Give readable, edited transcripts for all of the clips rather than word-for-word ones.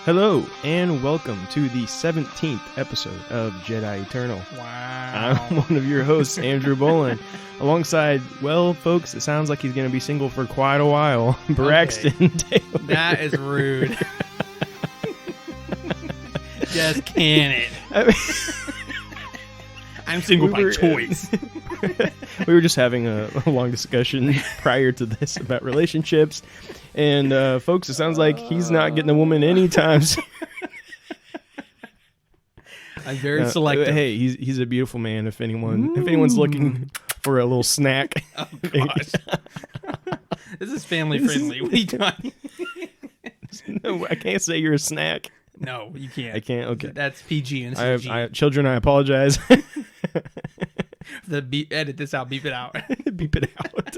Hello, and welcome to the 17th episode of Jedi Eternal. Wow. I'm one of your hosts, Andrew Bolin. Alongside, well, folks, it sounds like he's going to be single for quite a while, Braxton Taylor. That is rude. Just can it. I'm single by choice. We were just having a long discussion prior to this about relationships. And, folks, it sounds like he's not getting a woman anytime soon. I'm very selective. Hey, he's a beautiful man. If anyone's looking for a little snack. Oh, gosh. This is family friendly. What are you talking? No, I can't say you're a snack. No, you can't. I can't. Okay, that's PG and I have children. I apologize. Edit this out. Beep it out. Beep it out.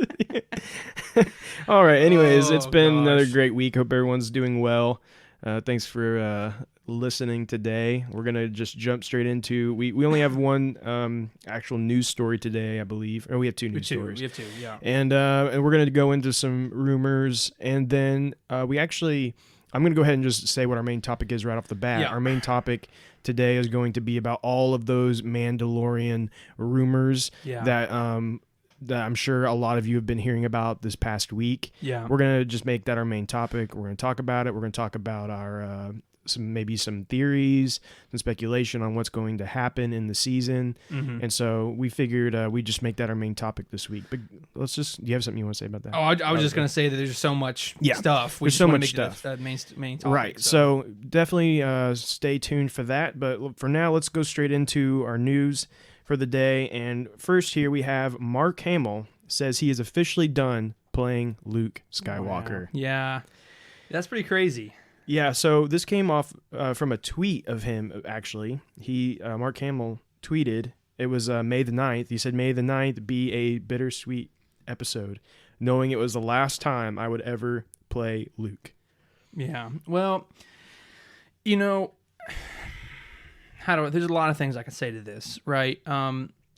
All right. Anyways, it's been another great week. Hope everyone's doing well. Thanks for listening today. We're gonna just jump straight into. We only have one actual news story today, I believe. Or we have two news stories. We have two. Yeah. And we're gonna go into some rumors, and then I'm going to go ahead and just say what our main topic is right off the bat. Yeah. Our main topic today is going to be about all of those Mandalorian rumors that I'm sure a lot of you have been hearing about this past week. Yeah. We're going to just make that our main topic. We're going to talk about it. We're going to talk about our some theories, some speculation on what's going to happen in the season. Mm-hmm. And so we figured we'd just make that our main topic this week. But do you have something you want to say about that? Oh, I was just going to say that there's so much stuff. There's so much stuff. Main topic. Right. So definitely stay tuned for that. But for now, let's go straight into our news for the day. And first here we have Mark Hamill says he is officially done playing Luke Skywalker. Wow. Yeah. That's pretty crazy. Yeah, so this came off from a tweet of him, actually. Mark Hamill tweeted, it was May the 9th. He said, "May the 9th be a bittersweet episode, knowing it was the last time I would ever play Luke." Yeah, well, there's a lot of things I can say to this, right?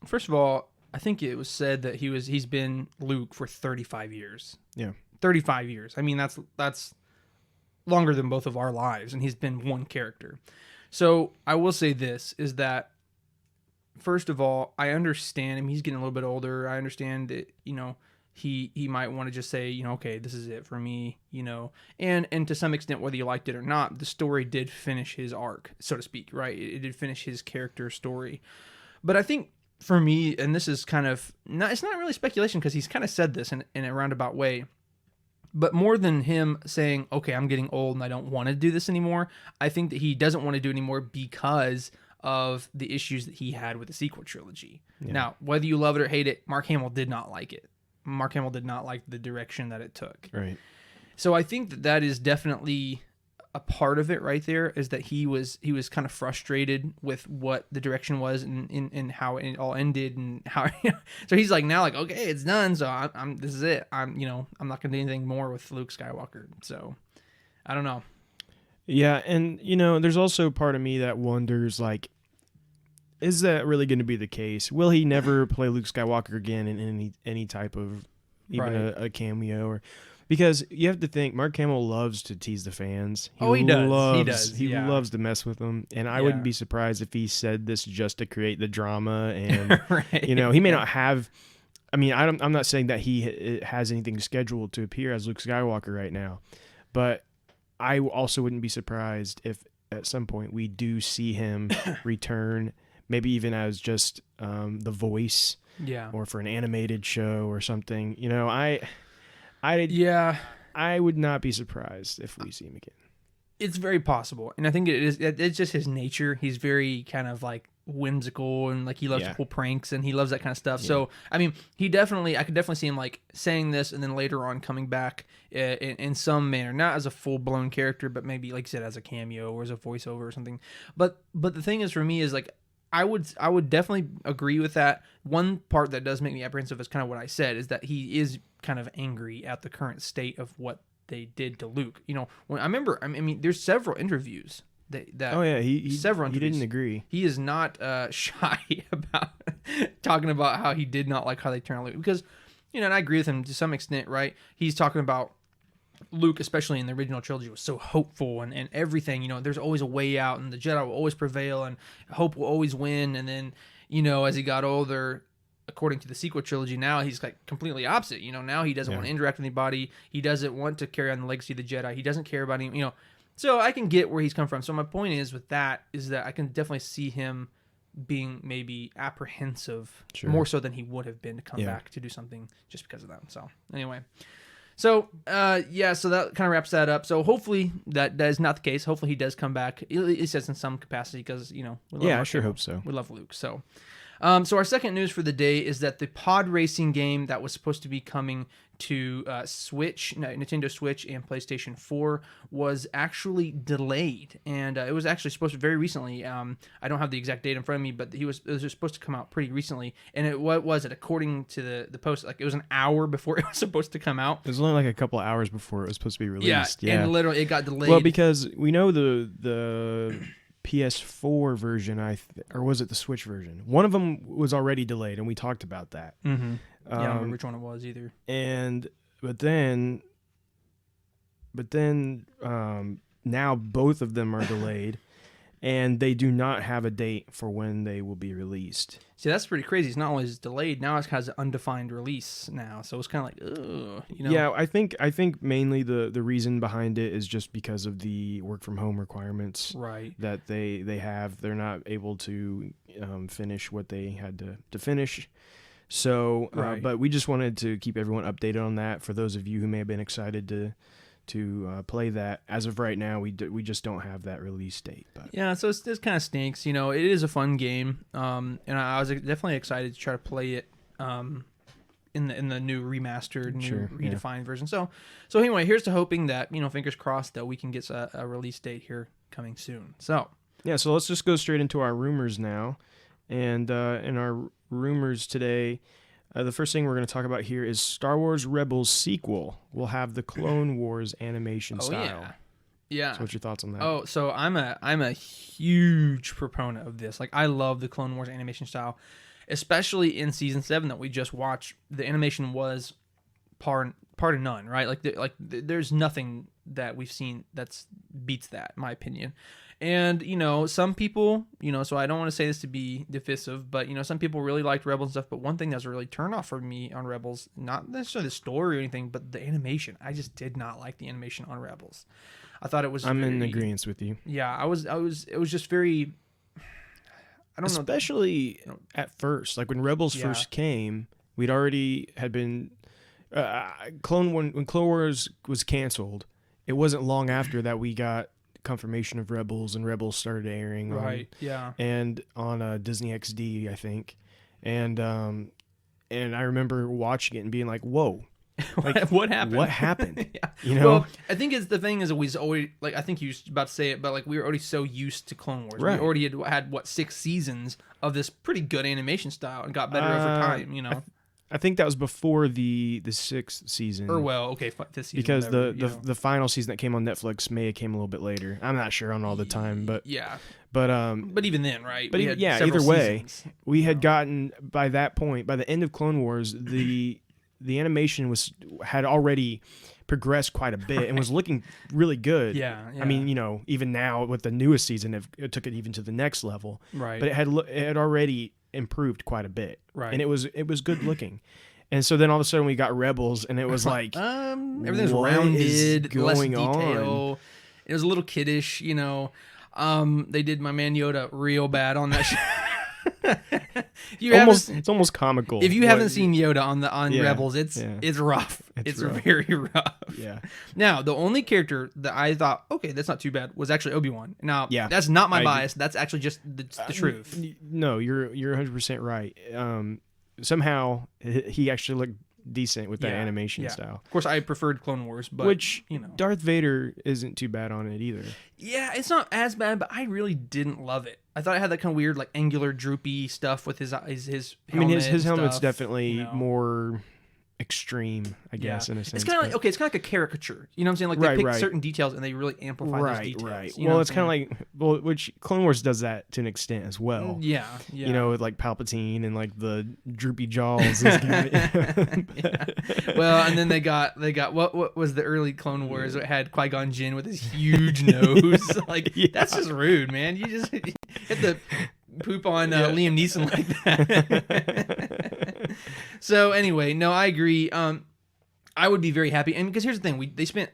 First of all, I think it was said that he's been Luke for 35 years. Yeah. 35 years. I mean, that's longer than both of our lives, and he's been one character. So I will say this, is that, first of all, I understand him. He's getting a little bit older. I understand that, he might want to just say, okay, this is it for me, and to some extent, whether you liked it or not, the story did finish his arc, so to speak, right? It did finish his character story. But I think for me, and this is kind of, it's not really speculation because he's kind of said this in a roundabout way, but more than him saying, okay, I'm getting old and I don't want to do this anymore, I think that he doesn't want to do it anymore because of the issues that he had with the sequel trilogy. Yeah. Now, whether you love it or hate it, Mark Hamill did not like it. Mark Hamill did not like the direction that it took. Right. So I think that is definitely a part of it right there, is that he was kind of frustrated with what the direction was and how it all ended, and how so he's like, now, like, okay, it's done, so I'm this is it. I'm not gonna do anything more with Luke Skywalker. So I don't know. Yeah, and there's also part of me that wonders, like, is that really going to be the case? Will he never play Luke Skywalker again in any type of even a cameo? Or because you have to think, Mark Hamill loves to tease the fans. He does. He loves to mess with them, and I wouldn't be surprised if he said this just to create the drama. And right. He may not have. I mean, I'm not saying that he has anything scheduled to appear as Luke Skywalker right now, but I also wouldn't be surprised if at some point we do see him return, maybe even as just the voice, or for an animated show or something. I would not be surprised if we see him again. It's very possible, and I think it's just his nature. He's very kind of like whimsical, and like he loves to pull pranks, and he loves that kind of stuff. Yeah. So I mean, I could definitely see him like saying this, and then later on coming back in some manner, not as a full blown character, but maybe, like you said, as a cameo or as a voiceover or something. But the thing is, for me, is like, I would definitely agree with that. One part that does make me apprehensive is kind of what I said, is that he is kind of angry at the current state of what they did to Luke. When I remember, I mean, there's several interviews that he didn't agree. He is not shy about talking about how he did not like how they turned on Luke, because and I agree with him to some extent, right? He's talking about Luke, especially in the original trilogy, was so hopeful and everything. There's always a way out, and the Jedi will always prevail, and hope will always win. And then, as he got older, according to the sequel trilogy, now he's like completely opposite. Now he doesn't want to interact with anybody. He doesn't want to carry on the legacy of the Jedi. He doesn't care about any. So I can get where he's come from. So my point is with that is that I can definitely see him being maybe apprehensive more so than he would have been to come back to do something just because of that. So anyway, so so that kind of wraps that up. So hopefully that is not the case. Hopefully he does come back. He says in some capacity because we love I sure hope so. We love Luke. So so our second news for the day is that the pod racing game that was supposed to be coming to Nintendo Switch and PlayStation 4 was actually delayed, and it was actually supposed to very recently. I don't have the exact date in front of me, but it was supposed to come out pretty recently. And what was it? According to the post, like it was an hour before it was supposed to come out. It was only like a couple of hours before it was supposed to be released. Yeah, and literally it got delayed. Well, because we know the PS4 version, or was it the Switch version? One of them was already delayed, and we talked about that. Mm-hmm. I don't remember which one it was either. But then now both of them are delayed, and they do not have a date for when they will be released. See, that's pretty crazy. It's not only is delayed, now it has an undefined release now. So it's kind of like, ugh, Yeah, I think mainly the reason behind it is just because of the work from home requirements, right? That they have. They're not able to finish what they had to finish. So, but we just wanted to keep everyone updated on that. For those of you who may have been excited to play that, as of right now, we just don't have that release date. But yeah, so this kind of stinks. It is a fun game, and I was definitely excited to try to play it in the new remastered, redefined version. So anyway, here's to hoping that fingers crossed that we can get a release date here coming soon. So so let's just go straight into our rumors now, and in our rumors today. The first thing we're going to talk about here is Star Wars Rebels sequel will have the Clone Wars animation style. Yeah. So what's your thoughts on that? Oh, so I'm a huge proponent of this. Like I love the Clone Wars animation style, especially in season 7 that we just watched. The animation was par to none, right? There's nothing that we've seen that's beats that, in my opinion. And, some people, so I don't want to say this to be divisive, but, some people really liked Rebels and stuff. But one thing that's a really turn off for me on Rebels, not necessarily the story or anything, but the animation. I just did not like the animation on Rebels. I thought it was in agreement with you. Yeah, it was just very, I don't know. Especially at first, like when Rebels first came, we'd already had been, when Clone Wars was canceled, it wasn't long after that we got confirmation of Rebels, and Rebels started airing and on Disney XD, I think, and I remember watching it and being like, whoa, like what happened Well, I think the thing is, we always, like, I think you were about to say it, but like we were already so used to Clone Wars, right. We already had 6 seasons of this pretty good animation style and got better over time. I think that was before the 6th season. Or this season. Because the final season that came on Netflix may have came a little bit later. I'm not sure on all the time, but but even then, right? But either way, we had gotten by that point, by the end of Clone Wars, the animation had already progressed quite a bit and was looking really good. Yeah. I mean, even now with the newest season, it took it even to the next level. Right. But it had already improved quite a bit, right? And it was good looking, and so then all of a sudden we got Rebels, and it was like everything's rounded, less detail. It was a little kiddish, They did my man Yoda real bad on that. It's almost comical. If you haven't seen Yoda on Rebels, it's rough. It's rough. very rough. Yeah. Now, the only character that I thought, okay, that's not too bad, was actually Obi-Wan. Now, that's not my bias. That's actually just the truth. No, you're 100% right. Somehow he actually looked decent with that animation style. Of course, I preferred Clone Wars, but which Darth Vader isn't too bad on it either. Yeah, it's not as bad, but I really didn't love it. I thought it had that kind of weird, like angular, droopy stuff with his helmet. I mean, his helmet's stuff, definitely more extreme, I guess, in a sense. It's kind of like, okay, it's kind of like a caricature. You know what I'm saying? Like they pick certain details and they really amplify those details. Right. You know well, it's kind of like, which Clone Wars does that to an extent as well. Yeah. You know, with like Palpatine and like the droopy jaws. This guy. Yeah. Well, and then they got what was the early Clone Wars? It had Qui-Gon Jinn with his huge nose. Like that's just rude, man. You just hit the poop on Liam Neeson like that. So anyway, no, I agree. I would be very happy, and because here's the thing, they spent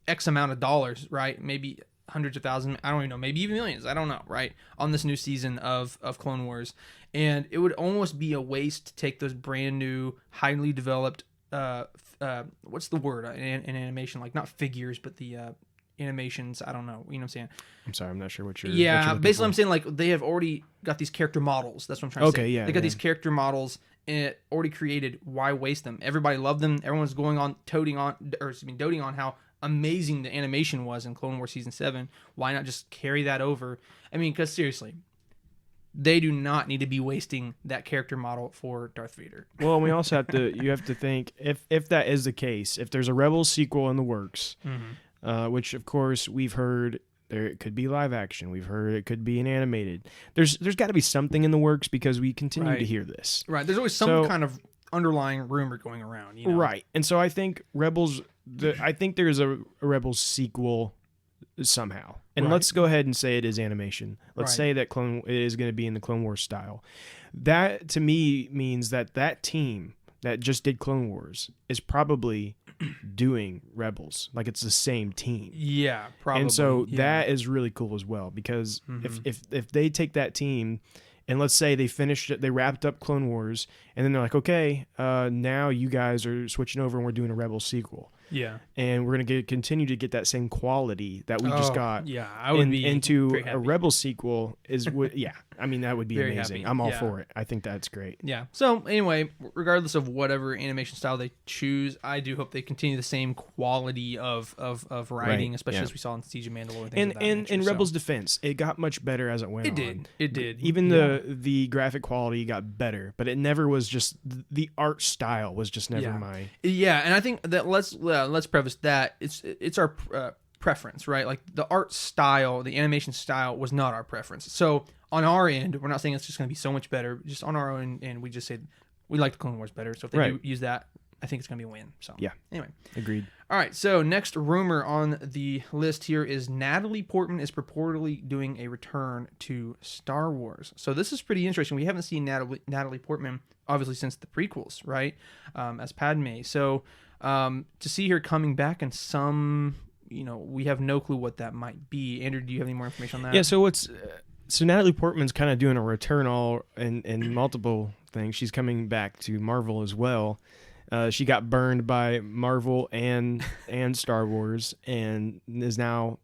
X amount of dollars, right? Maybe hundreds of thousands, I don't even know, maybe even millions, I don't know, right? On this new season of Clone Wars, and it would almost be a waste to take those brand new, highly developed, what's the word in animation, like not figures, but the animations, I don't know, you know what I'm saying? I'm sorry, I'm not sure what you're basically I'm saying like they have already got these character models, that's what I'm trying to say. Yeah, they got these character models already created. Why waste them? Everybody loved them. Everyone's doting on how amazing the animation was in Clone Wars Season 7. Why not just carry that over? I mean, because seriously, they do not need to be wasting that character model for Darth Vader. Well, we also have to think, if that is the case, if there's a Rebels sequel in the works, which of course we've heard there could be live action. We've heard it could be an animated. There's got to be something in the works because we continue to hear this. Right. There's always some kind of underlying rumor going around. You know? Right. And so I think I think there's a Rebels sequel somehow. And let's go ahead and say it is animation. Let's say that it is going to be in the Clone Wars style. That to me means that team that just did Clone Wars is probably doing Rebels. Like it's the same team. Yeah, probably. And so that is really cool as well, because if they take that team and let's say they wrapped up Clone Wars and then they're like, okay, now you guys are switching over and we're doing a Rebels sequel. Yeah. And we're going to continue to get that same quality that we just got. Yeah, I would be into a Rebels sequel I mean, that would be very amazing. happy. I'm all for it. I think that's great. Yeah. So anyway, regardless of whatever animation style they choose, I do hope they continue the same quality of writing, especially as we saw in Siege of Mandalore. And in Rebels' defense, it got much better as it went on. It did. Even the graphic quality got better, but it never was just the art style was just never my. Yeah, and I think that let's preface that it's our preference, right? Like the art style, the animation style was not our preference. So on our end, we're not saying it's just going to be so much better. Just on our own, and we just say we like the Clone Wars better. So if they do use that, I think it's going to be a win. So yeah. Anyway, agreed. All right. So next rumor on the list here is Natalie Portman is purportedly doing a return to Star Wars. So this is pretty interesting. We haven't seen Natalie Portman obviously since the prequels, right? As Padme. So to see her coming back in some, we have no clue what that might be. Andrew, do you have any more information on that? Yeah. So Natalie Portman's kind of doing a return in multiple things. She's coming back to Marvel as well. She got burned by Marvel and Star Wars, and is now,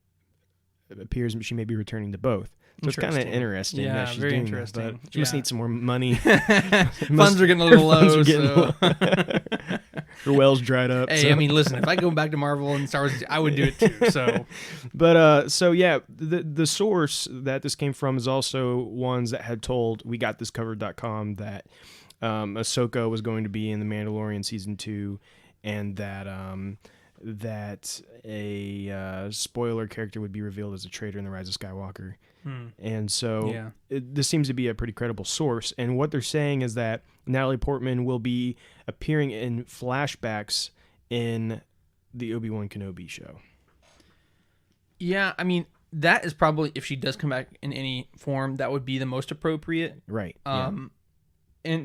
it appears she may be returning to both. So it's kind of interesting that she's doing that, but she must need some more money. Funds are getting a little low. Her well's dried up. Hey, I mean, listen, if I go back to Marvel and Star Wars, I would do it too. So, but the source that this came from is also ones that had told WeGotThisCovered.com that Ahsoka was going to be in the Mandalorian season 2, and that a spoiler character would be revealed as a traitor in The Rise of Skywalker. And so this seems to be a pretty credible source. And what they're saying is that Natalie Portman will be appearing in flashbacks in the Obi-Wan Kenobi show. Yeah, I mean, that is probably, if she does come back in any form, that would be the most appropriate. Right. And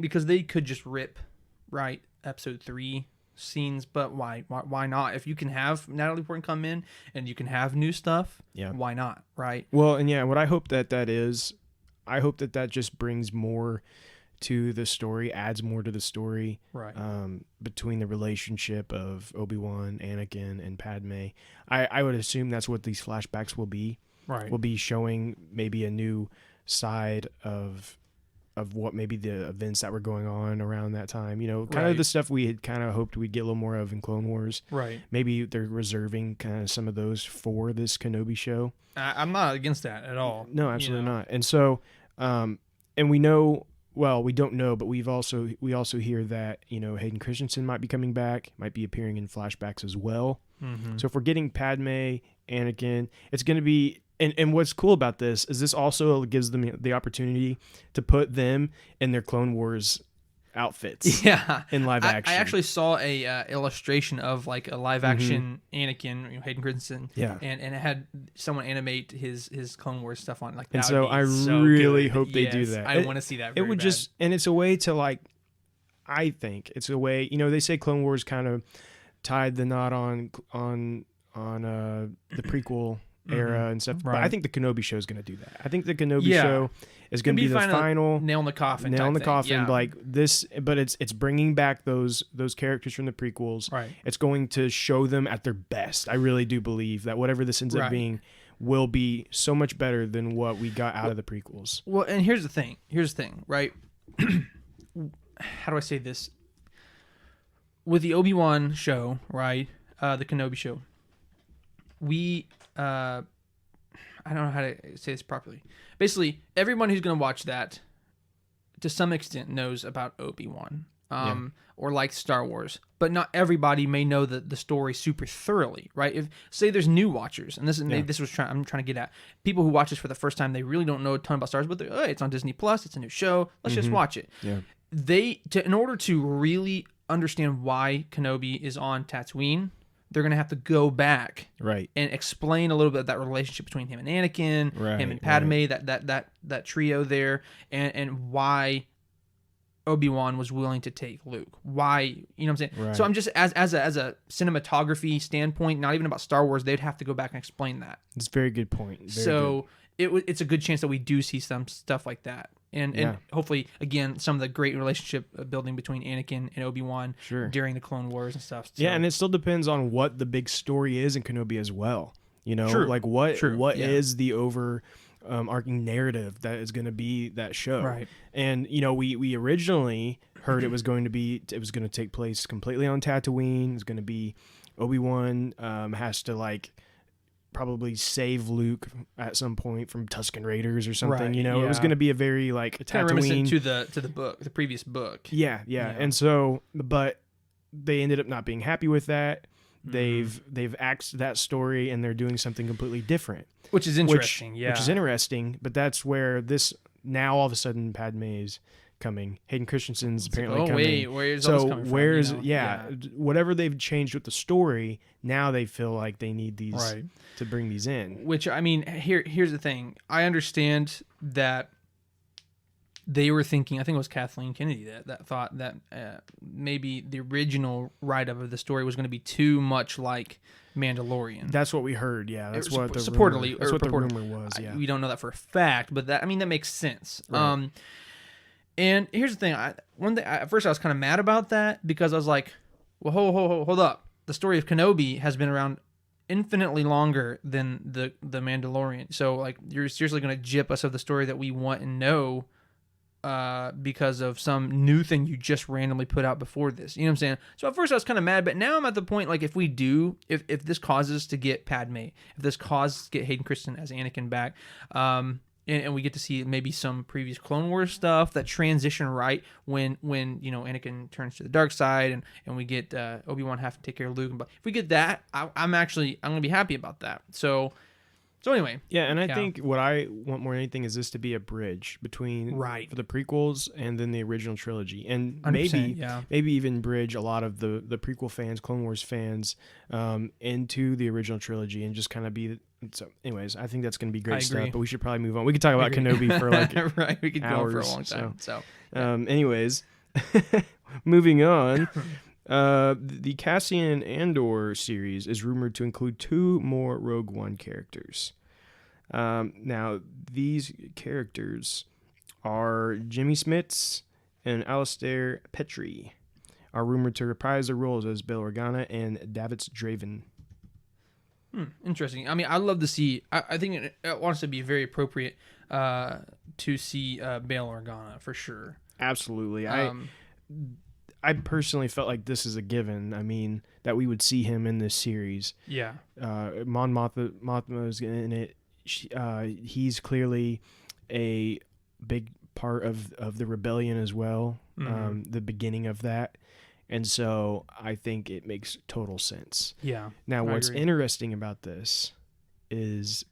because they could just rip, episode 3 scenes, but why not? If you can have Natalie Portman come in and you can have new stuff, why not, right? Well, and what I hope that is, I hope that just brings more to the story, adds more to the story, right? Between the relationship of Obi-Wan, Anakin, and Padme. I would assume that's what these flashbacks will be. Right. Will be showing maybe a new side of what maybe the events that were going on around that time, kind of the stuff we had kind of hoped we'd get a little more of in Clone Wars. Right. Maybe they're reserving kind of some of those for this Kenobi show. I'm not against that at all. No, absolutely not. And so, and we know well, we don't know, but we also hear that, you know, Hayden Christensen might be coming back, might be appearing in flashbacks as well. Mm-hmm. So if we're getting Padme, Anakin, it's going to be, and what's cool about this is this also gives them the opportunity to put them in their Clone Wars outfits in live action. I actually saw a illustration of like a live action Anakin, you know, Hayden Christensen, and it had someone animate his Clone Wars stuff on it. Like, and so I really hope they do that. I want to see that. It would just, and it's a way to, like, I think it's a way, you know, they say Clone Wars kind of tied the knot on the prequel era and stuff. Right. But I think the Kenobi show is going to do that. I think the Kenobi show is going to be the final nail in the coffin. Yeah. Like this, but it's bringing back those characters from the prequels. Right. It's going to show them at their best. I really do believe that whatever this ends up being will be so much better than what we got out of the prequels. Well, and here's the thing, right? How do I say this? With the Obi-Wan show, right? The Kenobi show. We, I don't know how to say this properly. Basically, everyone who's going to watch that, to some extent, knows about Obi-Wan, or likes Star Wars. But not everybody may know the story super thoroughly, right? If say there's new watchers, and I'm trying to get at people who watch this for the first time. They really don't know a ton about Star Wars, but it's on Disney Plus. It's a new show. Let's just watch it. Yeah. In order to really understand why Kenobi is on Tatooine, they're going to have to go back and explain a little bit of that relationship between him and Anakin, him and Padme, that trio there, and why Obi-Wan was willing to take Luke. Why, you know what I'm saying? Right. So I'm just, as a cinematography standpoint, not even about Star Wars, they'd have to go back and explain that. It's a very good point. It's a good chance that we do see some stuff like that. And hopefully, again, some of the great relationship building between Anakin and Obi-Wan during the Clone Wars and stuff. So. Yeah, and it still depends on what the big story is in Kenobi as well. You know, like what is the arcing narrative that is going to be that show. Right. And, you know, we originally heard it was going to take place completely on Tatooine. It's going to be Obi-Wan has to, like, probably save Luke at some point from Tusken Raiders or something. Right, you know, it was going to be a very, like, a kind of reminiscent to the book, the previous book. Yeah. And so, but they ended up not being happy with that. They've axed that story and they're doing something completely different, which is interesting. Which is interesting, but that's where this now all of a sudden Padme is coming. Hayden Christensen's apparently coming. Wait, where's all this coming from? Whatever they've changed with the story, now they feel like they need these to bring these in. Which, I mean, here's the thing. I understand that they were thinking, I think it was Kathleen Kennedy that thought that maybe the original write-up of the story was going to be too much like Mandalorian. That's what we heard, yeah. That's what the rumor was, yeah. We don't know that for a fact, but that makes sense. Right. And here's the thing. At first I was kind of mad about that because I was like, well, hold up. The story of Kenobi has been around infinitely longer than the Mandalorian. So, like, you're seriously going to jip us of the story that we want and know because of some new thing you just randomly put out before this. You know what I'm saying? So at first I was kind of mad, but now I'm at the point, like, if this causes to get Padme, if this causes to get Hayden Christensen as Anakin back, and we get to see maybe some previous Clone Wars stuff that transition right when you know Anakin turns to the dark side and we get Obi-Wan having to take care of Luke. But if we get that, I'm gonna be happy about that. So anyway, and I think what I want more than anything is this to be a bridge between for the prequels and then the original trilogy, and maybe even bridge a lot of the prequel fans, Clone Wars fans, into the original trilogy and just kind of be. So, anyways, I think that's going to be great stuff. But we should probably move on. We could talk about Kenobi for like we could hours, go for a long time. So anyways, moving on. The Cassian Andor series is rumored to include 2 more Rogue One characters. Now, these characters are Jimmy Smits and Alistair Petrie are rumored to reprise their roles as Bail Organa and Davitz Draven. Interesting. I mean, I'd love to see. I think it wants to be very appropriate to see Bail Organa for sure. Absolutely. I personally felt like this is a given. I mean, that we would see him in this series. Yeah. Mon Mothma's in it. He's clearly a big part of the rebellion as well, the beginning of that. And so I think it makes total sense. Yeah. Now, I what's agree. interesting about this is,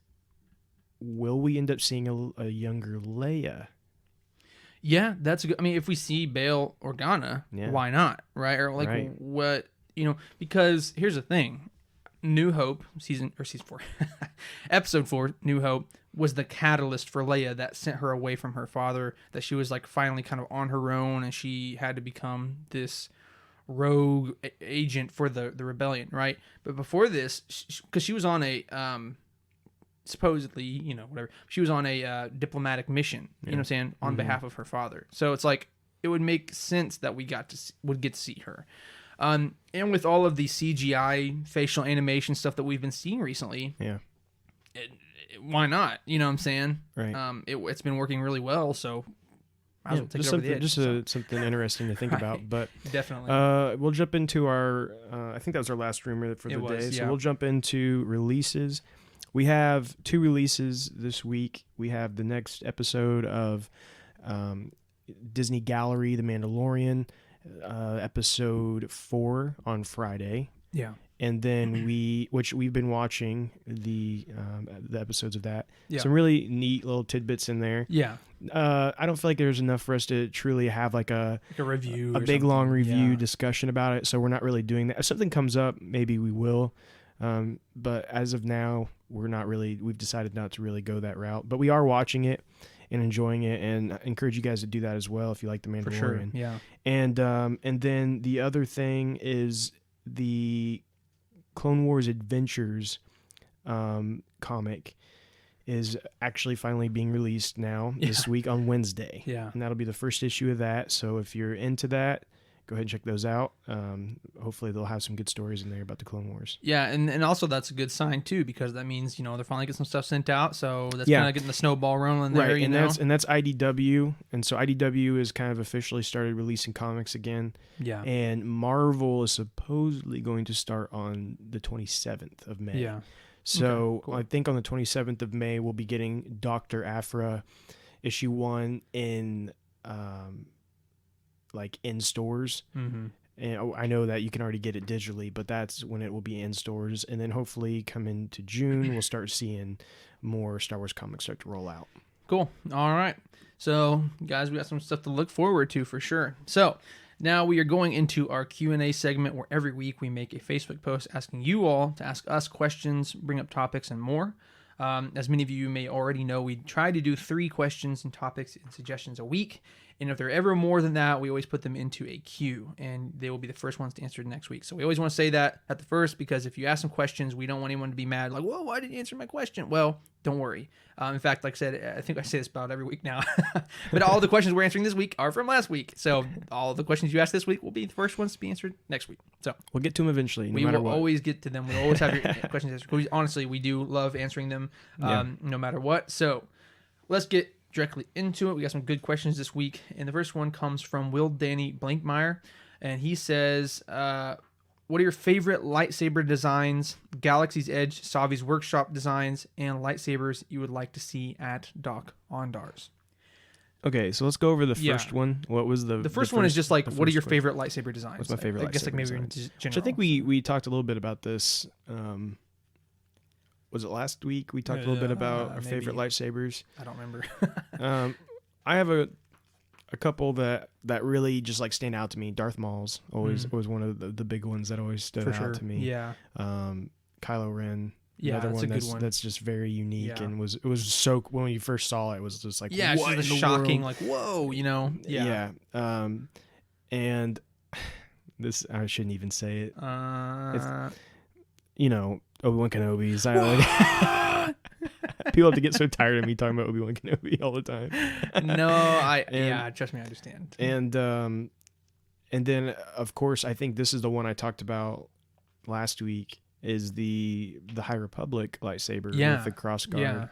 will we end up seeing a younger Leia? Yeah, that's a good. I mean, if we see Bail Organa, Yeah. why not? Right? Or like Right. what, because here's the thing. New Hope season 4, episode 4, New Hope was the catalyst for Leia that sent her away from her father, that she was like finally kind of on her own and she had to become this rogue agent for the rebellion, right? But before this, because she was on a supposedly, whatever, she was on a diplomatic mission, you know what I'm saying, on behalf of her father. So it's like it would make sense that we would get to see her. And with all of the CGI facial animation stuff that we've been seeing recently, why not? You know what I'm saying? Right. It's been working really well, so might as well take it over the edge. Something interesting to think about. But definitely. We'll jump into our. I think that was our last rumor for the day. So we'll jump into releases. We have 2 releases this week. We have the next episode of Disney Gallery, The Mandalorian, episode 4 on Friday. Yeah. And then which we've been watching the episodes of that. Yeah. Some really neat little tidbits in there. Yeah. I don't feel like there's enough for us to truly have like a review, a big long review discussion about it. So we're not really doing that. If something comes up, maybe we will. But as of now, we've decided not to really go that route. But we are watching it and enjoying it, and I encourage you guys to do that as well if you like The Mandalorian. For sure. Yeah. And then the other thing is the Clone Wars Adventures comic is actually finally being released now this week on Wednesday. Yeah. And that'll be the first issue of that. So if you're into that, go ahead and check those out. Hopefully they'll have some good stories in there about the Clone Wars. Yeah, and also that's a good sign too, because that means they're finally getting some stuff sent out. So that's kind of getting the snowball rolling there. Right, that's IDW, and so IDW is kind of officially started releasing comics again. Yeah, and Marvel is supposedly going to start on the 27th of May. Yeah. So Okay, cool. I think on the 27th of May we'll be getting Dr. Aphra issue 1 in in stores. Mm-hmm. And I know that you can already get it digitally, but that's when it will be in stores. And then hopefully come into June, we'll start seeing more Star Wars comics start to roll out. Cool. All right. So, guys, we got some stuff to look forward to for sure. So, now we are going into our Q&A segment, where every week we make a Facebook post asking you all to ask us questions, bring up topics, and more. As many of you may already know, we try to do 3 questions and topics and suggestions a week. And if they're ever more than that, we always put them into a queue, and they will be the first ones to answer next week. So we always want to say that at the first, because if you ask some questions, we don't want anyone to be mad, like, whoa, why didn't you answer my question? Well, don't worry. In fact, like I said, I think I say this about every week now, but all the questions we're answering this week are from last week. So all the questions you asked this week will be the first ones to be answered next week. So we'll get to them eventually. We will always get to them. We'll always have your questions answered. Honestly, we do love answering them, no matter what. So let's get directly into it. We got some good questions this week, and the first one comes from Will Danny Blankmeyer, and he says, what are your favorite lightsaber designs, Galaxy's Edge, Savi's Workshop designs, and lightsabers you would like to see at Doc Ondar's? Okay, so let's go over the first one. What was the first one? Is just like, what are your favorite lightsaber designs? What's my favorite? I guess like maybe in designs? general. Which I think we talked a little bit about this. Was it last week? We talked a little bit about our favorite lightsabers. I don't remember. I have a couple that really just like stand out to me. Darth Maul's always one of the big ones that always stood out to me. Yeah. Kylo Ren. Yeah, another that's one a good one. that's just very unique and it was so when you first saw it was just like what it's just in the shocking world? like whoa and this I shouldn't even say it. Obi-Wan Kenobi's. People have to get so tired of me talking about Obi-Wan Kenobi all the time. No, trust me, I understand. And then of course I think this is the one I talked about last week is the High Republic lightsaber with the cross guard.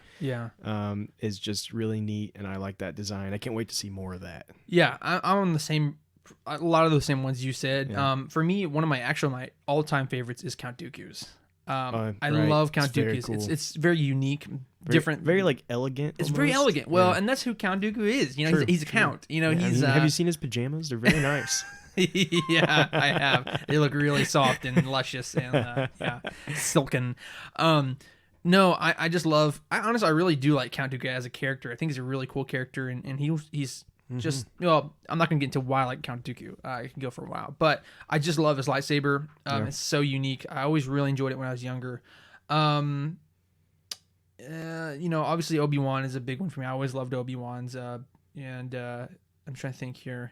Is just really neat, and I like that design. I can't wait to see more of that. Yeah, I'm on the same. A lot of those same ones you said. Yeah. For me, one of my all-time favorites is Count Dooku's. I right. love Count It's very Dooku's. cool. It's very unique, different, very like elegant. It's very almost. elegant. Well, Yeah. and that's who Count Dooku is. You know, True, he's a true. count. You know, Yeah, I he's. mean, have you seen his pajamas? They're very nice. Yeah, I have. They look really soft and luscious and silken. No, I just love. I honestly, I really do like Count Dooku as a character. I think he's a really cool character, and he's just. Well, I'm not gonna get into why I like Count Dooku. I can go for a while, but I just love his lightsaber. It's so unique. I always really enjoyed it when I was younger. You know, obviously Obi-Wan is a big one for me. I always loved Obi-Wan's. And I'm trying to think here.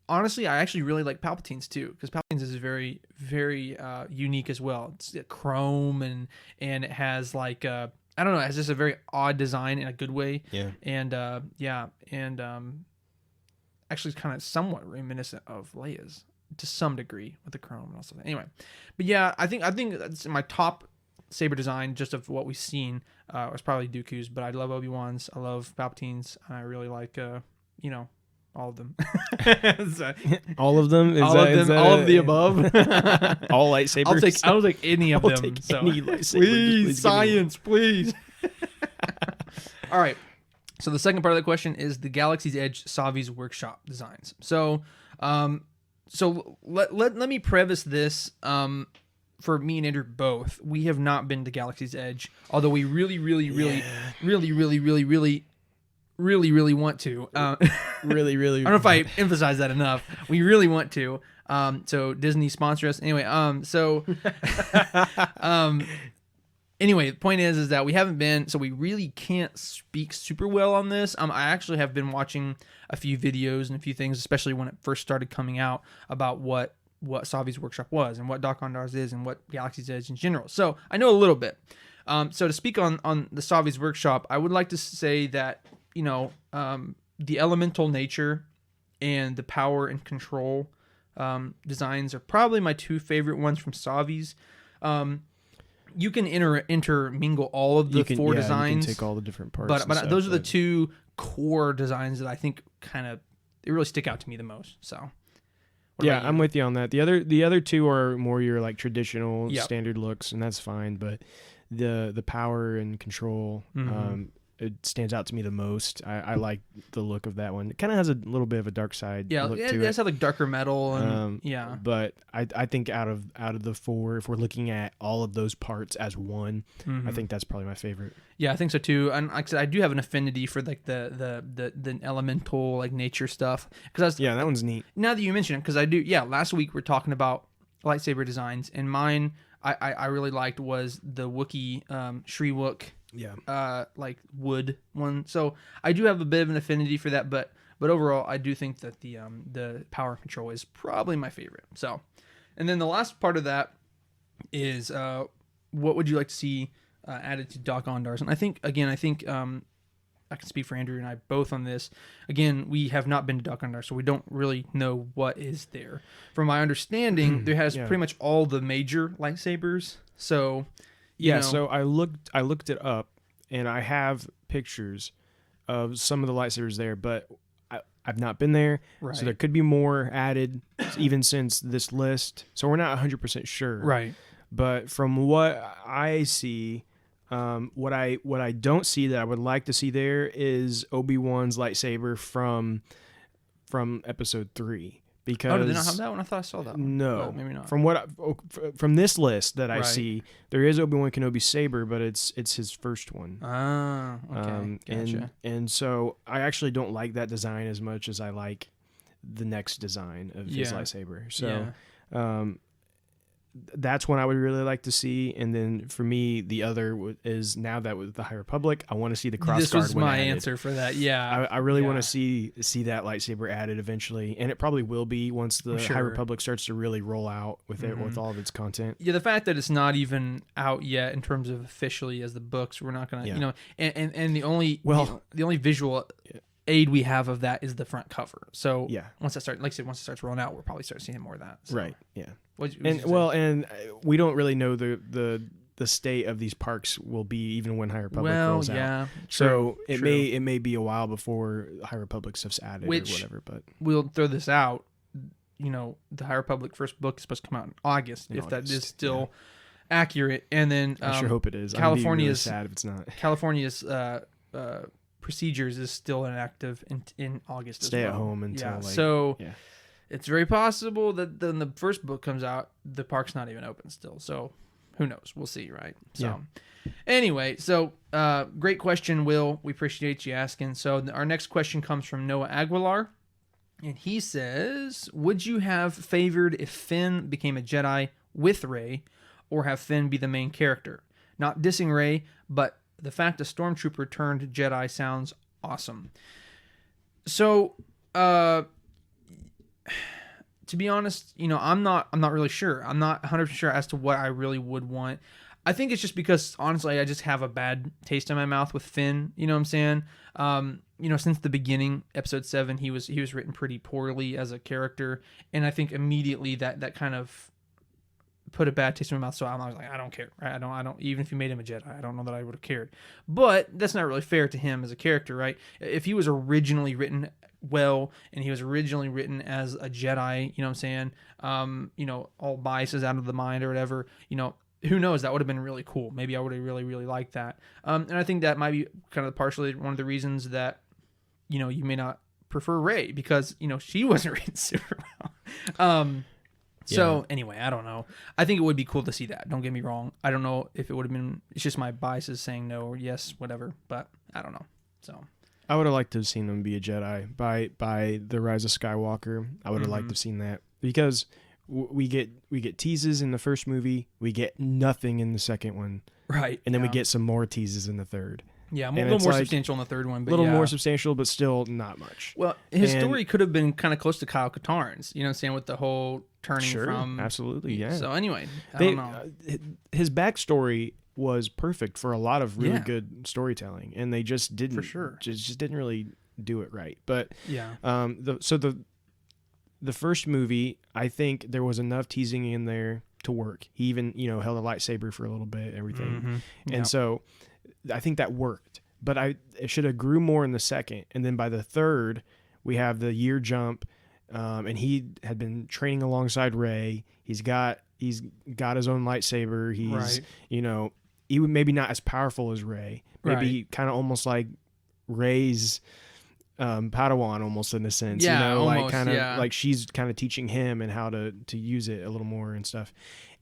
Honestly, I actually really like Palpatine's too, because Palpatine's is very, very unique as well. It's chrome and it has like I don't know, it has just a very odd design in a good way. Yeah. And actually, it's kind of somewhat reminiscent of Leia's to some degree with the chrome and also. Anyway, but yeah, I think that's my top saber design just of what we've seen was probably Dooku's, but I love Obi-Wan's, I love Palpatine's, and I really like you know, all of them. So, all of them. all of the above. All lightsabers. I'll take any of I'll them. take So any lightsaber. please, Just give me one. science, please. All right. So the second part of the question is the Galaxy's Edge Savi's workshop designs. So, let me preface this. For me and Andrew both, we have not been to Galaxy's Edge, although we really want to. Really. I don't know if I emphasize that enough. We really want to. So Disney sponsor us anyway. Anyway, the point is that we haven't been, so we really can't speak super well on this. I actually have been watching a few videos and a few things, especially when it first started coming out, about what Savi's workshop was and what Doc-Ondar's is and what Galaxy's Edge in general. So I know a little bit. So to speak on the Savi's workshop, I would like to say that, you know, the elemental nature and the power and control designs are probably my two favorite ones from Savi's. You can intermingle all of the four designs. You can take all the different parts. But those are the two core designs that I think they really stick out to me the most. So yeah, I'm with you on that. The other two are more your like traditional Yep. standard looks, and that's fine. But the power and control, it stands out to me the most. I like the look of that one. It kind of has a little bit of a dark side. look it to does have like darker metal and But I think out of the four, if we're looking at all of those parts as one, I think that's probably my favorite. Yeah, I think so too. And like I said, I do have an affinity for like the elemental like nature stuff because that one's neat. Now that you mention it, because I do. Yeah, last week we're talking about lightsaber designs, and mine I really liked was the Wookiee Shriwook. Yeah. Like wood one. So I do have a bit of an affinity for that, but overall I do think that the power and control is probably my favorite. So, and then the last part of that is what would you like to see added to Doc-Ondar's? And I think I can speak for Andrew and I both on this. Again, we have not been to Doc-Ondar, so we don't really know what is there. From my understanding, there has pretty much all the major lightsabers. So So I looked it up, and I have pictures of some of the lightsabers there, but I've not been there, right. So there could be more added even since this list. So we're not 100% sure, right? But from what I see, what I don't see that I would like to see there is Obi-Wan's lightsaber from Episode 3. Because did they not have that one? I thought I saw that one. No, well, maybe not. From this list that I Right. see, there is Obi-Wan Kenobi saber, but it's his first one. Ah, okay, gotcha. And so I actually don't like that design as much as I like the next design of his lightsaber. So that's one I would really like to see. And then for me, the other is now that with the High Republic, I want to see the crossguard. This was my added. answer for that. Yeah, I really want to see that lightsaber added eventually, and it probably will be once the High Republic starts to really roll out with it with all of its content. Yeah, the fact that it's not even out yet in terms of officially as the books, we're not gonna, and the only visual aid we have of that is the front cover. So once it starts rolling out, we'll probably start seeing more of that. So. Right. Yeah. And we don't really know the state of these parks will be even when High Republic rolls out. So it may be a while before High Republic stuff's added or whatever. But we'll throw this out. The High Republic first book is supposed to come out in August. If that is still accurate. And then I sure hope it is. California's I'm really sad if it's not. California's procedures is still inactive in August. Stay as at well. home until yeah. like So yeah. it's very possible that when the first book comes out, the park's not even open still. So who knows? We'll see, right? So anyway, so great question, Will. We appreciate you asking. So our next question comes from Noah Aguilar. And he says, would you have favored if Finn became a Jedi with Rey, or have Finn be the main character? Not dissing Rey, but the fact a stormtrooper turned Jedi sounds awesome. So, to be honest, I'm not really sure. I'm not 100% sure as to what I really would want. I think it's just because, honestly, I just have a bad taste in my mouth with Finn. You know what I'm saying? Since the beginning, episode 7, he was written pretty poorly as a character, and I think immediately that kind of put a bad taste in my mouth. So I was like, I don't care. Right? I don't. Even if you made him a Jedi, I don't know that I would have cared. But that's not really fair to him as a character, right? If he was originally written well, and he was originally written as a Jedi, you know what I'm saying? All biases out of the mind or whatever, who knows? That would have been really cool. Maybe I would have really, really liked that. And I think that might be kind of partially one of the reasons that, you may not prefer Rey, because, she wasn't written super well. So anyway, I don't know. I think it would be cool to see that. Don't get me wrong. I don't know if it would have been, it's just my biases saying no or yes, whatever, but I don't know. So I would have liked to have seen him be a Jedi by the Rise of Skywalker. I would have liked to have seen that, because we get teases in the first movie, we get nothing in the second one, right? And then we get some more teases in the third. Yeah, a little more substantial in the third one, but a little more substantial, but still not much. Well, his story could have been kind of close to Kyle Katarn's, you know what I'm saying, with the whole turning from. Absolutely, yeah. So anyway, I don't know. His backstory was perfect for a lot of really good storytelling, and they just didn't. For sure. Just didn't really do it right. But yeah. The first movie, I think there was enough teasing in there to work. He even, held a lightsaber for a little bit, everything. Mm-hmm. And so I think that worked. But it should have grew more in the second. And then by the third, we have the year jump. And he had been training alongside Rey. He's got his own lightsaber. He's, he would maybe not as powerful as Rey. Maybe kind of almost like Rey's Padawan, almost in a sense, almost, like she's kind of teaching him and how to use it a little more and stuff.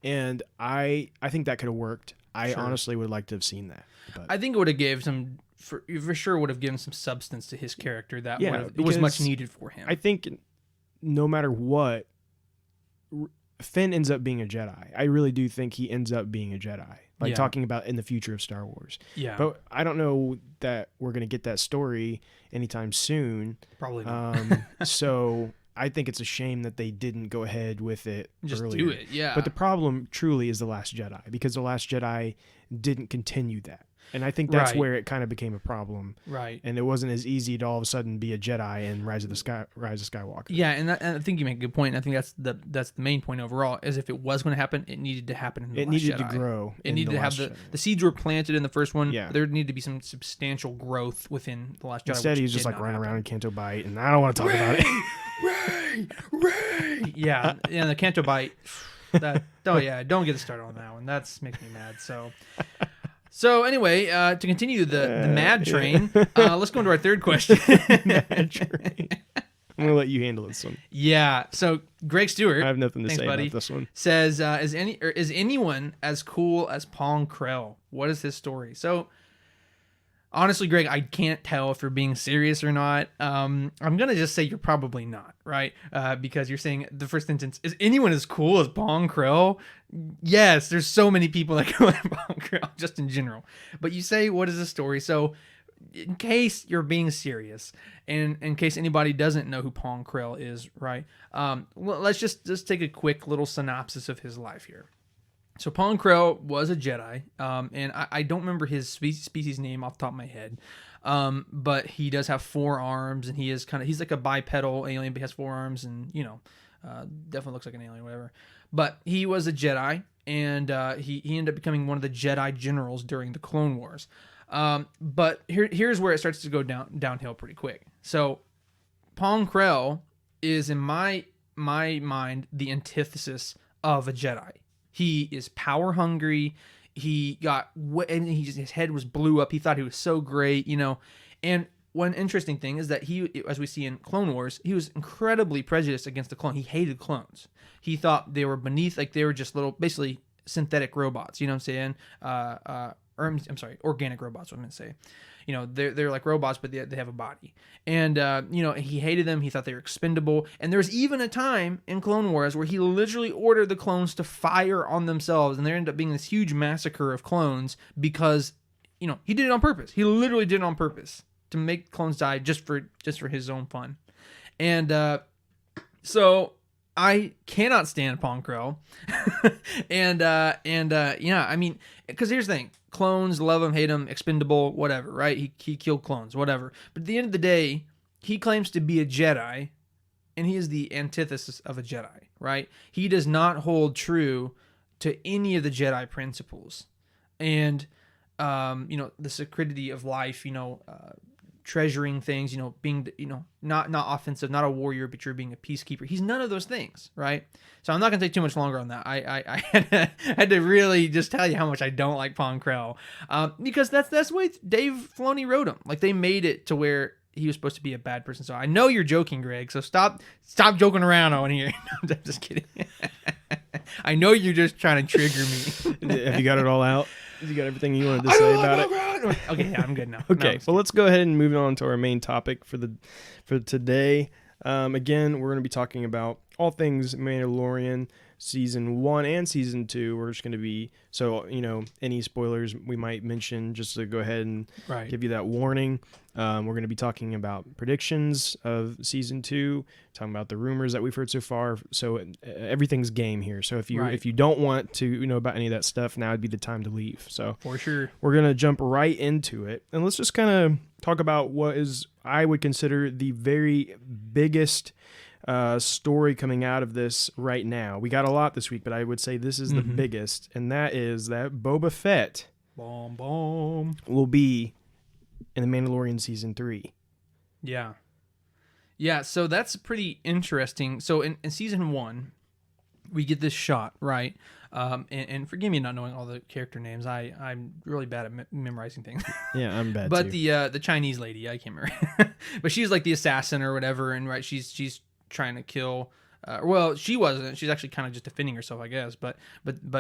And I think that could have worked. I honestly would like to have seen that. But I think it would have given some, for sure would have given some substance to his character that was much needed for him. I think no matter what, Finn ends up being a Jedi. I really do think he ends up being a Jedi. Like talking about in the future of Star Wars. Yeah. But I don't know that we're going to get that story anytime soon. Probably not. So I think it's a shame that they didn't go ahead with it Just earlier. do it, yeah. But the problem truly is The Last Jedi, because The Last Jedi didn't continue that. And I think that's where it kind of became a problem. Right. And it wasn't as easy to all of a sudden be a Jedi in Rise of Skywalker. Yeah, and I think you make a good point. I think that's the main point overall, is if it was going to happen, it needed to happen in The Last Jedi. It needed to grow. It needed to have the seeds were planted in the first one. Yeah. There needed to be some substantial growth within The Last Jedi. Instead, he's just like running around in Canto Bight, and I don't want to talk about it. Ray! Yeah, the Canto Bight. Don't get started on that one. That's makes me mad. So anyway, to continue the mad train, let's go into our third question. Mad train. I'm gonna let you handle this one. Yeah. So Greg Stewart, I have nothing to say buddy, about this one. Says, is anyone as cool as Pong Krell? What is his story? So honestly, Greg, I can't tell if you're being serious or not. I'm gonna just say you're probably not, right? Because you're saying the first sentence, is anyone as cool as Pong Krell? Yes, there's so many people that go like Pong Krell, just in general. But you say, what is the story? So in case you're being serious, and in case anybody doesn't know who Pong Krell is, right? Let's just take a quick little synopsis of his life here. So Pong Krell was a Jedi, and I don't remember his species name off the top of my head, but he does have 4 arms, and he's like a bipedal alien, but he has 4 arms, and definitely looks like an alien, whatever. But he was a Jedi, and he ended up becoming one of the Jedi generals during the Clone Wars. But here's where it starts to go downhill pretty quick. So Pong Krell is, in my mind, the antithesis of a Jedi. He is power hungry. He got and his head was blew up. He thought he was so great, And one interesting thing is that he, as we see in Clone Wars, he was incredibly prejudiced against the clone. He hated clones. He thought they were beneath, like they were just little, basically synthetic robots. You know what I'm saying? I'm sorry, organic robots. What I'm gonna say. They're like robots, but they have a body. And, he hated them. He thought they were expendable. And there's even a time in Clone Wars where he literally ordered the clones to fire on themselves. And there ended up being this huge massacre of clones because, he did it on purpose. He literally did it on purpose to make clones die just for his own fun. And so I cannot stand Pong Krell. Because here's the thing. Clones, love them, hate them, expendable, whatever, right? He killed clones, whatever. But at the end of the day, he claims to be a Jedi, and he is the antithesis of a Jedi, right? He does not hold true to any of the Jedi principles. And, the sacredity of life, treasuring things, being, not offensive, not a warrior, but you're being a peacekeeper. He's none of those things, right? So I'm not going to take too much longer on that. I had to really just tell you how much I don't like Pong Krell, because that's the way Dave Filoni wrote him. Like, they made it to where he was supposed to be a bad person. So I know you're joking, Greg, so stop joking around on here. I'm just kidding. I know you're just trying to trigger me. Have you got it all out? You got everything you wanted to say about it? Okay, yeah, I'm good now. Okay, well, let's go ahead and move on to our main topic for today. Again, we're going to be talking about all things Mandalorian season 1 and season 2. We're just going to be, any spoilers we might mention, just to go ahead and give you that warning. We're going to be talking about predictions of season 2, talking about the rumors that we've heard so far. So everything's game here. So if you don't want to know about any of that stuff, now would be the time to leave. So for sure, we're going to jump right into it, and let's just kind of talk about what is, I would consider, the very biggest story coming out of this right now. We got a lot this week, but I would say this is the biggest, and that is that Boba Fett will be in the Mandalorian season 3. Yeah, so that's pretty interesting. So in season 1, we get this shot, right? And forgive me not knowing all the character names. I'm really bad at memorizing things. Yeah, I'm bad but too. the Chinese lady, I can't remember. But she's like the assassin or whatever, and right, she's trying to kill. Well, she wasn't. She's actually kind of just defending herself, I guess. But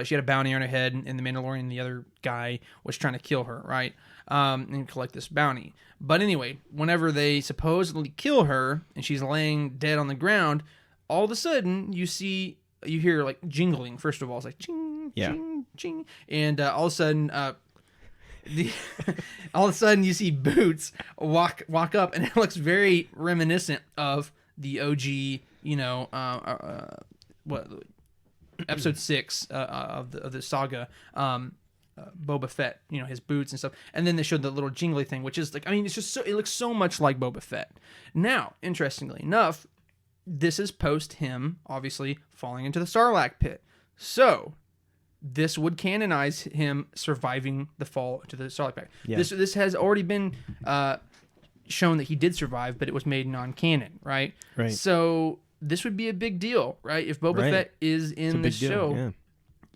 she had a bounty on her head, and the Mandalorian, the other guy, was trying to kill her, right? And collect this bounty. But anyway, whenever they supposedly kill her, and she's laying dead on the ground, all of a sudden you hear like jingling. First of all, it's like ching, ching, ching, and all of a sudden, all of a sudden you see Boots walk up, and it looks very reminiscent of the OG, episode 6 of the saga, Boba Fett, his boots and stuff. And then they showed the little jingly thing, which is like, it's just it looks so much like Boba Fett. Now, interestingly enough, this is post him obviously falling into the Sarlacc pit. So this would canonize him surviving the fall into the Sarlacc pit. Yeah. This has already been shown that he did survive, but it was made non-canon, right? Right. So this would be a big deal, right? If Boba Fett is in the show,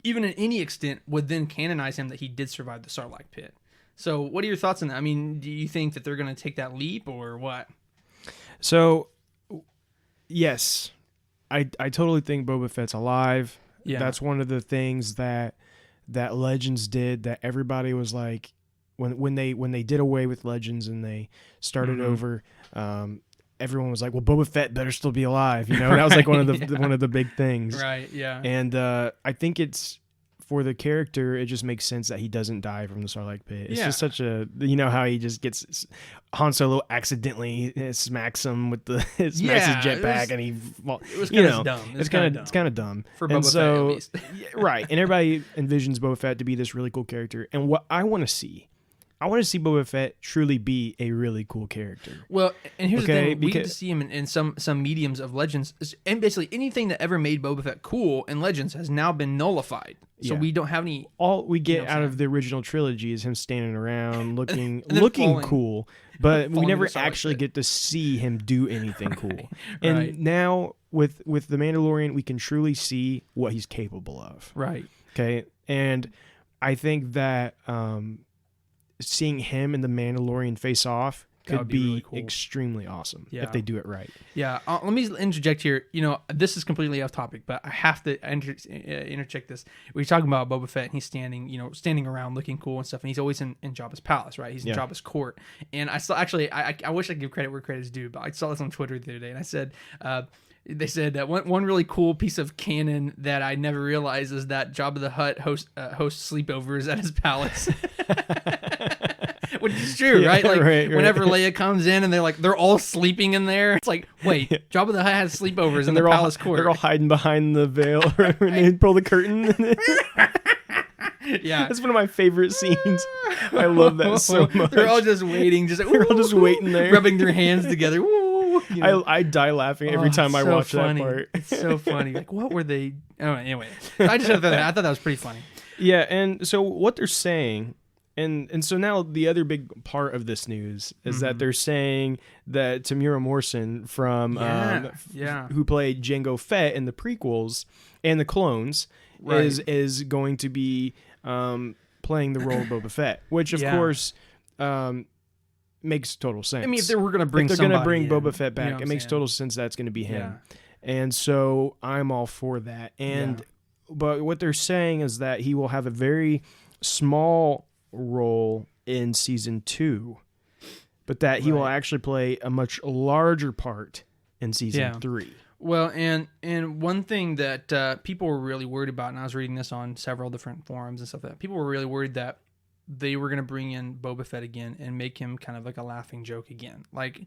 even in any extent, would then canonize him that he did survive the Sarlacc pit. So what are your thoughts on that? Do you think that they're going to take that leap or what? So, yes, I totally think Boba Fett's alive. Yeah. That's one of the things that Legends did that everybody was like, when they did away with Legends and they started over, everyone was like, well, Boba Fett better still be alive. That was like one of the big things. Right. Yeah. And I think it's, for the character, it just makes sense that he doesn't die from the Sarlacc pit. It's just such a, how he just gets, Han Solo accidentally smacks him with his jetpack, and it was kind of dumb. It's kind of dumb for Boba Fett, at least. Right, and everybody envisions Boba Fett to be this really cool character, and what I want to see Boba Fett truly be a really cool character. Well, and here's the thing. We get to see him in some mediums of Legends. And basically anything that ever made Boba Fett cool in Legends has now been nullified. So we don't have any... All we get out of the original trilogy is him standing around looking cool. But we never actually get to see him do anything cool. And now with The Mandalorian, we can truly see what he's capable of. Right. Okay, and I think that seeing him and the Mandalorian face off could would be really cool. extremely awesome Yeah. if they do it right. Yeah, let me interject here. This is completely off topic, but I have to interject this. We're talking about Boba Fett, and he's standing around looking cool and stuff, and he's always in Jabba's palace, right? He's in Jabba's court. And I saw, actually, I wish I could give credit where credit's due, but I saw this on Twitter the other day, and I said, they said that one really cool piece of canon that I never realized is that Jabba the Hutt hosts sleepovers at his palace. Which is true, right? Like whenever Leia comes in and they're all sleeping in there, it's like, wait, Jabba the Hutt has sleepovers in the palace court. They're all hiding behind the veil when they pull the curtain. Yeah, that's one of my favorite scenes. I love that so much. They're all just waiting, they're all just waiting there, rubbing their hands together. Woo, I die laughing every time I watch that part. It's so funny. Like, what were they? Oh, anyway, I thought that was pretty funny. Yeah, and so what they're saying. And so now the other big part of this news is that they're saying that Tamura Morrison from who played Jango Fett in the prequels and the clones is going to be playing the role of Boba Fett, which of course makes total sense. I mean, if they were going to bring Boba Fett back, it makes total sense that's going to be him. Yeah. And so I'm all for that. But what they're saying is that he will have a very small role in season 2, but that he will actually play a much larger part in season 3. Well, and one thing that people were really worried about, and I was reading this on several different forums and stuff, that people were really worried that they were going to bring in Boba Fett again and make him kind of like a laughing joke again, like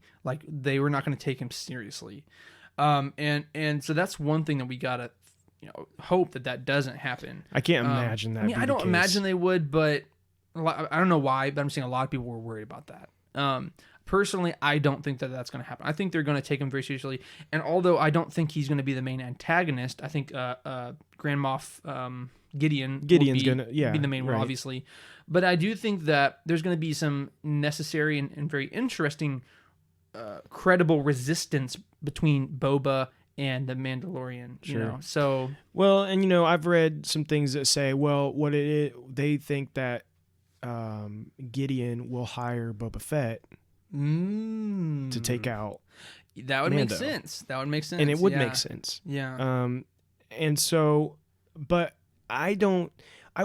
they were not going to take him seriously, and so that's one thing that we gotta hope that doesn't happen. I can't imagine that. I mean, I don't imagine they would, but I don't know why, but I'm seeing a lot of people were worried about that. Personally, I don't think that's going to happen. I think they're going to take him very seriously. And although I don't think he's going to be the main antagonist, I think Grand Moff Gideon's going to be the main one, obviously. But I do think that there's going to be some necessary and very interesting, credible resistance between Boba and the Mandalorian, you know. So well, and I've read some things that say, well, they think that Gideon will hire Boba Fett to take out that would make sense. That would make sense. And it would make sense. Yeah. And so, but I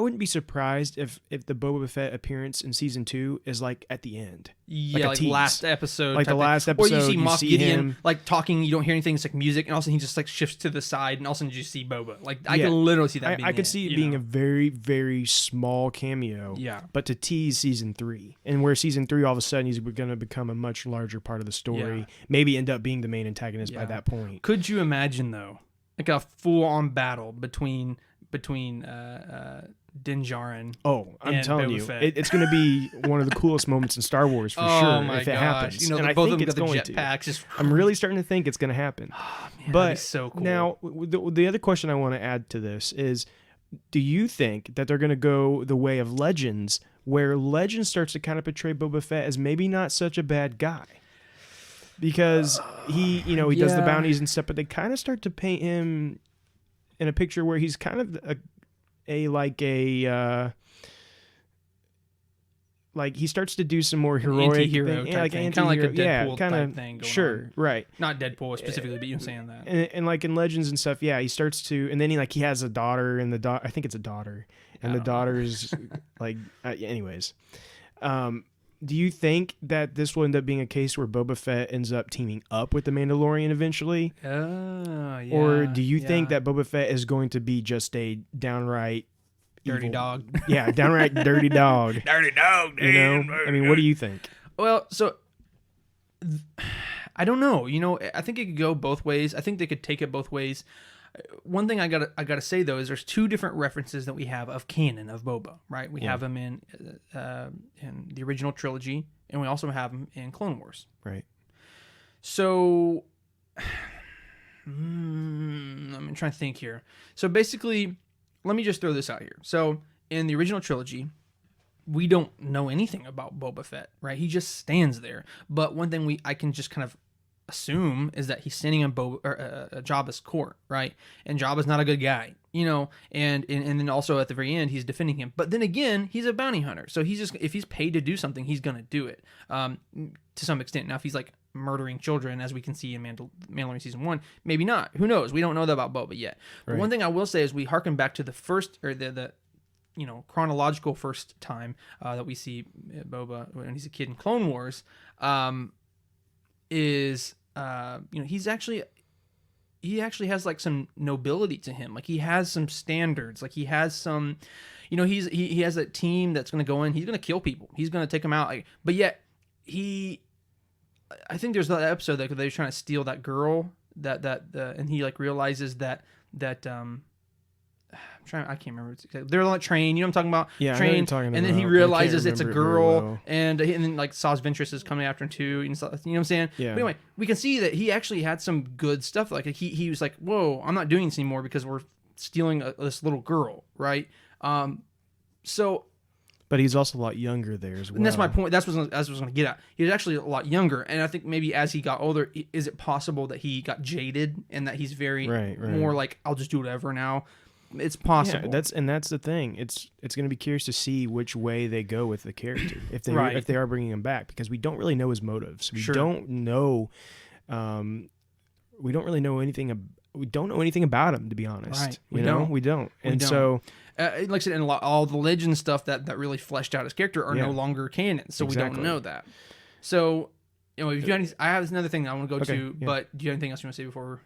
wouldn't be surprised if the Boba Fett appearance in season 2 is like at the end. Yeah, like last episode. Like the last episode. Or you see Moff Gideon like talking, you don't hear anything, it's like music, and all of a sudden he just like shifts to the side, and all of a sudden you see Boba. Like I can literally see that being I could see it being a very, very small cameo. Yeah. But to tease season 3. And where season 3 all of a sudden he's going to become a much larger part of the story. Yeah. Maybe end up being the main antagonist by that point. Could you imagine though? Like a full on battle between Din Djarin. Oh, I'm telling you, Fett. it's going to be one of the coolest moments in Star Wars for sure if it happens. And both of them it's got the going jetpacks. to. I'm really starting to think it's going to happen. Oh, man, but that'd be so cool. Now, the other question I want to add to this is, do you think that they're going to go the way of Legends, where Legends starts to kind of portray Boba Fett as maybe not such a bad guy? Because he does the bounties and stuff, but they kind of start to paint him in a picture where he's kind of he starts to do some more heroic anti-hero thing. type thing. Kind of like a Deadpool type thing going sure, on. Right. Not Deadpool specifically, but you're saying that. And like in Legends and stuff, he starts to, and then he has a daughter, and I think it's a daughter, and the daughter's like, anyways. Do you think that this will end up being a case where Boba Fett ends up teaming up with the Mandalorian eventually? Oh, yeah. Or do you think that Boba Fett is going to be just a downright dirty evil dog? Yeah, downright dirty dog. Dirty dog, dude. I mean, what do you think? Well, so I don't know. I think it could go both ways. I think they could take it both ways. One thing I gotta say though is there's two different references that we have of canon of Boba, right? We have him in the original trilogy, and we also have him in Clone Wars, right? So I'm trying to think here. So basically, let me just throw this out here. So in the original trilogy, we don't know anything about Boba Fett, right? He just stands there. But one thing I can just kind of assume is that he's standing on Jabba's court, right? And Jabba's not a good guy, and then also at the very end he's defending him. But then again, he's a bounty hunter, so he's just, if he's paid to do something, he's gonna do it to some extent. Now, if he's like murdering children, as we can see in Mandalorian season 1, maybe not. Who knows? We don't know that about Boba yet. Right. But one thing I will say is we harken back to the first, or the chronological first time that we see Boba when he's a kid in Clone Wars. He actually has like some nobility to him. Like, he has some standards. Like, he has some, he has a team that's going to go in. He's going to kill people. He's going to take them out. But yet I think there's that episode that they're trying to steal that girl and he like realizes that I can't remember. They're on a train. You know what I'm talking about? Yeah, train. And then he realizes it's a girl, and then like Saz Ventress is coming after him too. You know what I'm saying? Yeah. But anyway, we can see that he actually had some good stuff. Like, he was like, "Whoa, I'm not doing this anymore because we're stealing this little girl, right?" But he's also a lot younger there as well. And that's my point. That's what I was going to get at. He was actually a lot younger, and I think maybe as he got older, is it possible that he got jaded and that he's very more like, I'll just do whatever now. It's possible. Yeah, that's the thing. It's going to be curious to see which way they go with the character if they are bringing him back, because we don't really know his motives. We don't know. We don't really know anything. We don't know anything about him, to be honest. Right. We don't. So, like I said, all the legend stuff that really fleshed out his character are no longer canon, so we don't know that. So, if you have I have another thing that I want to go to, but do you have anything else you want to say before?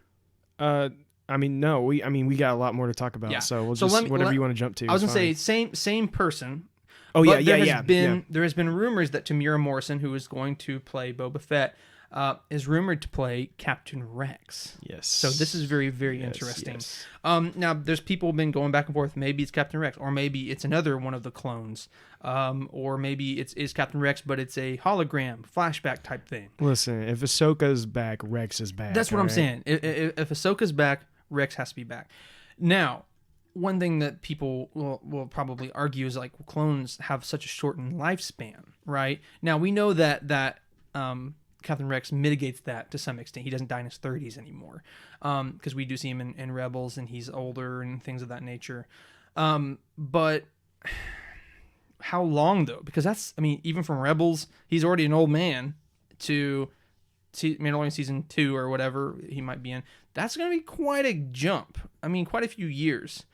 No. We got a lot more to talk about. Yeah. So we'll whatever you want to jump to. I was gonna say same person. Oh yeah, There has been rumors that Tamira Morrison, who is going to play Boba Fett, is rumored to play Captain Rex. Yes. So this is very, very interesting. Yes. Now, there's people been going back and forth. Maybe it's Captain Rex, or maybe it's another one of the clones, or maybe it's Captain Rex, but it's a hologram, flashback type thing. Listen, if Ahsoka's back, Rex is back. That's what I'm saying. If Ahsoka's back, Rex has to be back. Now, one thing that people will probably argue is like, clones have such a shortened lifespan, right? Now, we know that Captain Rex mitigates that to some extent. He doesn't die in his 30s anymore, because we do see him in Rebels, and he's older and things of that nature. But how long, though? Because even from Rebels, he's already an old man, to Mandalorian season 2 or whatever he might be in. That's going to be quite a jump. Quite a few years.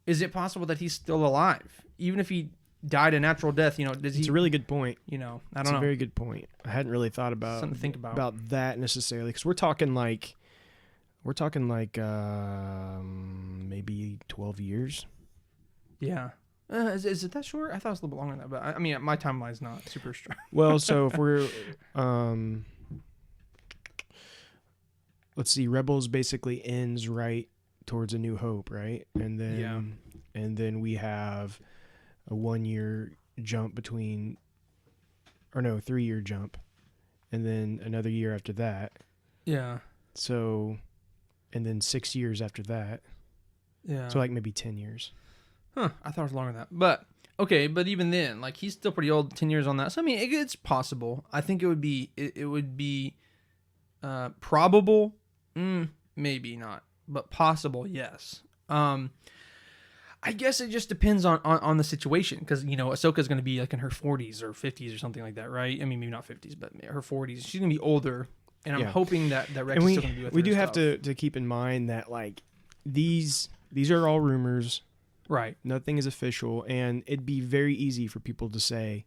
Is it possible that he's still alive, even if he died a natural death? It's a really good point. I don't know. It's a very good point. I hadn't really thought about something to think about that necessarily, because we're talking like maybe 12 years. Yeah. Is it that short? I thought it was a little bit longer than that, but my timeline's not super strong. Well, so if we're let's see, Rebels basically ends right towards A New Hope, right? And then we have a 1 year jump between, or no, 3 year jump, and then another year after that. Yeah. So, and then 6 years after that. Yeah. So like maybe 10 years. Huh. I thought it was longer than that. But, okay, but even then, like, he's still pretty old, 10 years on that. So, it's possible. I think it would be probable. Maybe not. But possible, yes. I guess it just depends on the situation, because Ahsoka's going to be like in her 40s or 50s or something like that, right? Maybe not 50s, but her 40s. She's going to be older, and I'm hoping that Rex is still going to be with her. We do have to keep in mind that like these are all rumors, right? Nothing is official, and it'd be very easy for people to say,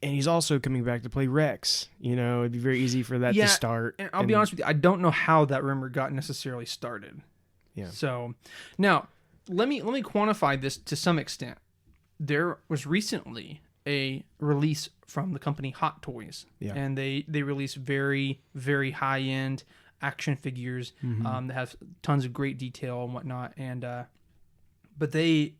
and he's also coming back to play Rex. It'd be very easy for that to start. And I'll be honest with you, I don't know how that rumor got necessarily started. Yeah. So now, let me quantify this to some extent. There was recently a release from the company Hot Toys, and they release very, very high end action figures that have tons of great detail and whatnot. And but they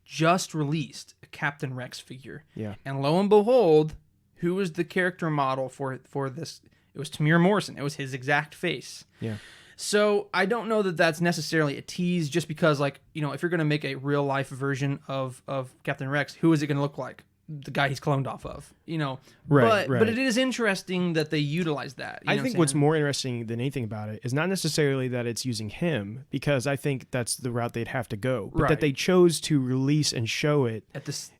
just released a Captain Rex figure. Yeah. And lo and behold, who was the character model for this? It was Tamir Morrison. It was his exact face. Yeah. So I don't know that that's necessarily a tease, just because, like, if you're going to make a real life version of Captain Rex, who is it going to look like? the guy he's cloned off of, Right, but it is interesting that they utilize that. I think what's more interesting than anything about it is not necessarily that it's using him, because I think that's the route they'd have to go, but that they chose to release and show it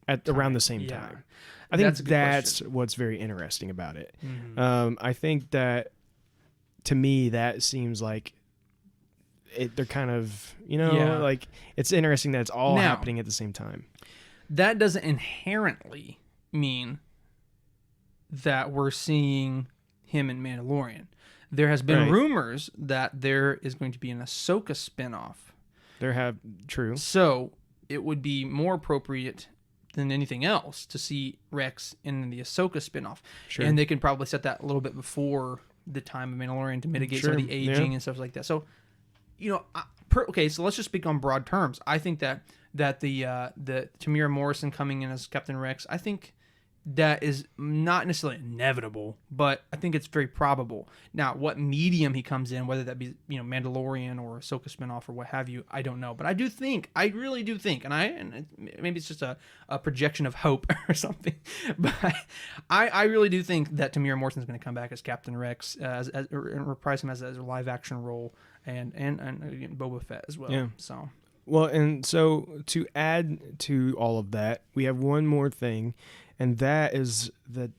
at around the same time. I think that's what's very interesting about it. Mm-hmm. I think that, to me, that seems like they're kind of, like, it's interesting that it's all happening at the same time. That doesn't inherently mean that we're seeing him in Mandalorian. There has been rumors that there is going to be an Ahsoka spinoff. True. So it would be more appropriate than anything else to see Rex in the Ahsoka spinoff. Sure. And they can probably set that a little bit before the time of Mandalorian to mitigate some of the aging and stuff like that. So, okay, so let's just speak on broad terms. I think that the Tamira Morrison coming in as Captain Rex, I think that is not necessarily inevitable, but I think it's very probable. Now, what medium he comes in, whether that be Mandalorian or Ahsoka spinoff or what have you, I don't know. But I really do think, and maybe it's just a projection of hope or something, but I really do think that Tamira Morrison is going to come back as Captain Rex and reprise him as a live action role, and again, Boba Fett as well. Yeah. So. Well, and so to add to all of that, we have one more thing, and that is that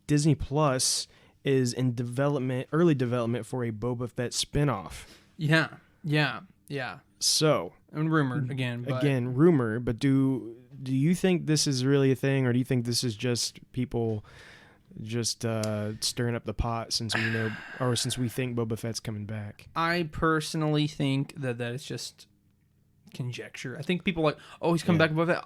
Disney Plus is in early development for a Boba Fett spinoff. Yeah. So, and rumored again. But do you think this is really a thing, or do you think this is just people just stirring up the pot since we know, or since we think Boba Fett's coming back? I personally think that it's just conjecture. I think people are like, oh, he's coming back above that.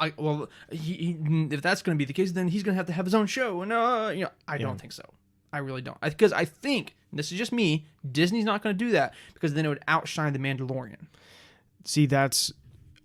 If that's going to be the case, then he's going to have his own show. And I don't think so. I really don't. Because I think, this is just me, Disney's not going to do that, because then it would outshine The Mandalorian. See, I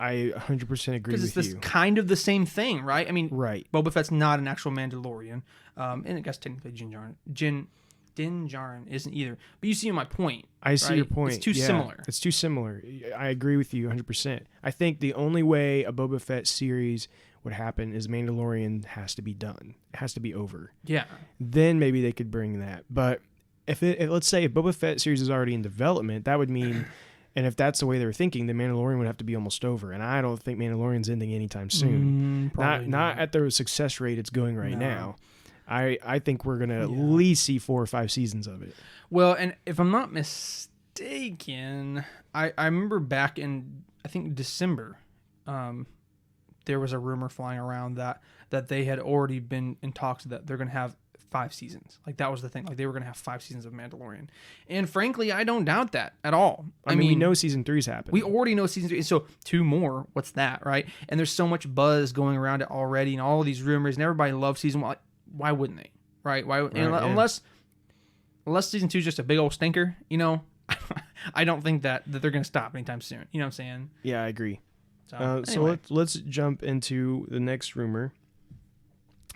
100% agree with you. Because it's this kind of the same thing, right? I mean, right. Boba Fett's not an actual Mandalorian. And I guess technically Din Djarin isn't either. But you see my point. I see your point. It's too similar. It's too similar. I agree with you 100%. I think the only way a Boba Fett series would happen is Mandalorian has to be done. It has to be over. Yeah. Then maybe they could bring that. But if let's say if Boba Fett series is already in development, that would mean, and if that's the way they were thinking, then Mandalorian would have to be almost over. And I don't think Mandalorian's ending anytime soon. Not at the success rate it's going right now. I think we're going to at least see 4 or 5 seasons of it. Well, and if I'm not mistaken, I remember back in, I think, December, there was a rumor flying around that they had already been in talks that they're going to have 5 seasons. Like, that was the thing. Like, they were going to have 5 seasons of Mandalorian. And frankly, I don't doubt that at all. I mean, we know season 3's happening. We already know season 3. So 2 more, what's that, right? And there's so much buzz going around it already, and all of these rumors, and everybody loves season 1. Why wouldn't they? Right? Unless season 2 is just a big old stinker, I don't think that they're going to stop anytime soon. You know what I'm saying? Yeah, I agree. So let's jump into the next rumor,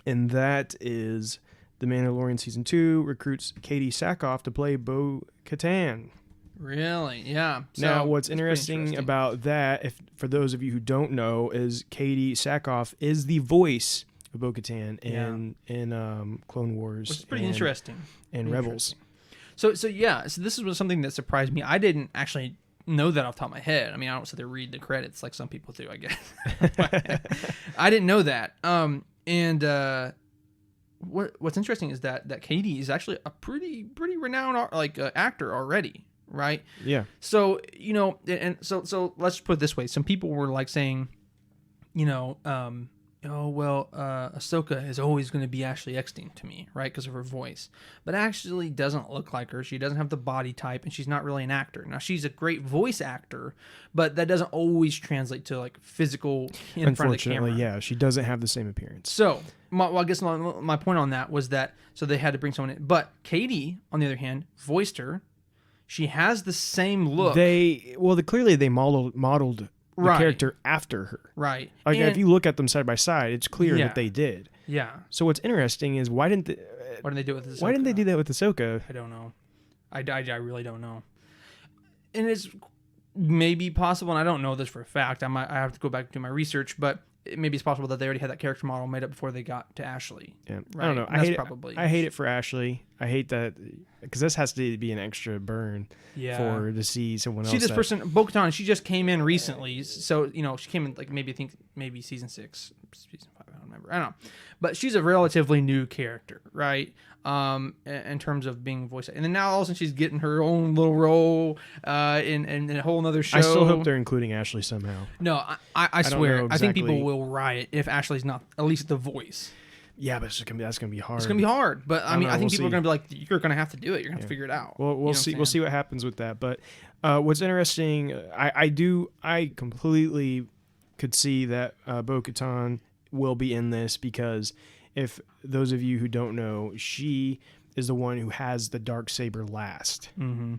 and that is The Mandalorian season 2 recruits Katie Sackhoff to play Bo-Katan. Really? Yeah. Now, what's interesting about that, for those of you who don't know, is Katie Sackhoff is the voice of Bo-Katan in Clone Wars. Which is pretty interesting. And Rebels. So this was something that surprised me. I didn't actually know that off the top of my head. I mean, I don't sit there read the credits like some people do, I guess. I didn't know that. What's interesting is that Katie is actually a pretty renowned actor already, right? Yeah. So, so let's put it this way. Some people were like saying, Ahsoka is always going to be Ashley Eckstein to me, right? Because of her voice. But actually doesn't look like her. She doesn't have the body type, and she's not really an actor. Now, she's a great voice actor, but that doesn't always translate to physical in front of the camera. Unfortunately, yeah, she doesn't have the same appearance. So, I guess my point on that was that, so they had to bring someone in. But Katie, on the other hand, voiced her. She has the same look. Clearly they modeled the character after her. Right. Like, if you look at them side by side, it's clear that they did. Yeah. So what's interesting is why didn't they do it with Ahsoka? Why didn't they do that with Ahsoka? I don't know. I really don't know. And it's maybe possible, and I don't know this for a fact. I have to go back and do my research, but maybe it's possible that they already had that character model made up before they got to Ashley. Yeah, Right? I don't know. And that's probably. I hate it for Ashley. I hate that because this has to be an extra burn for to see someone else. See this person, Bo-Katan. She just came in recently, so she came in like maybe season 6, season 5. I don't remember. I don't know, but she's a relatively new character, right? In terms of being voice, and then now all of a sudden she's getting her own little role in a whole other show. I still hope they're including Ashley somehow. No, I swear, I think people will riot if Ashley's not at least the voice. Yeah, but that's gonna be hard. It's gonna be hard, but I mean, I think people are gonna be like, "You're gonna have to do it. You're gonna have to figure it out." Well, we'll see. We'll see what happens with that. But what's interesting, I completely could see that Bo-Katan will be in this because if those of you who don't know, she is the one who has the Darksaber last. Mm-hmm.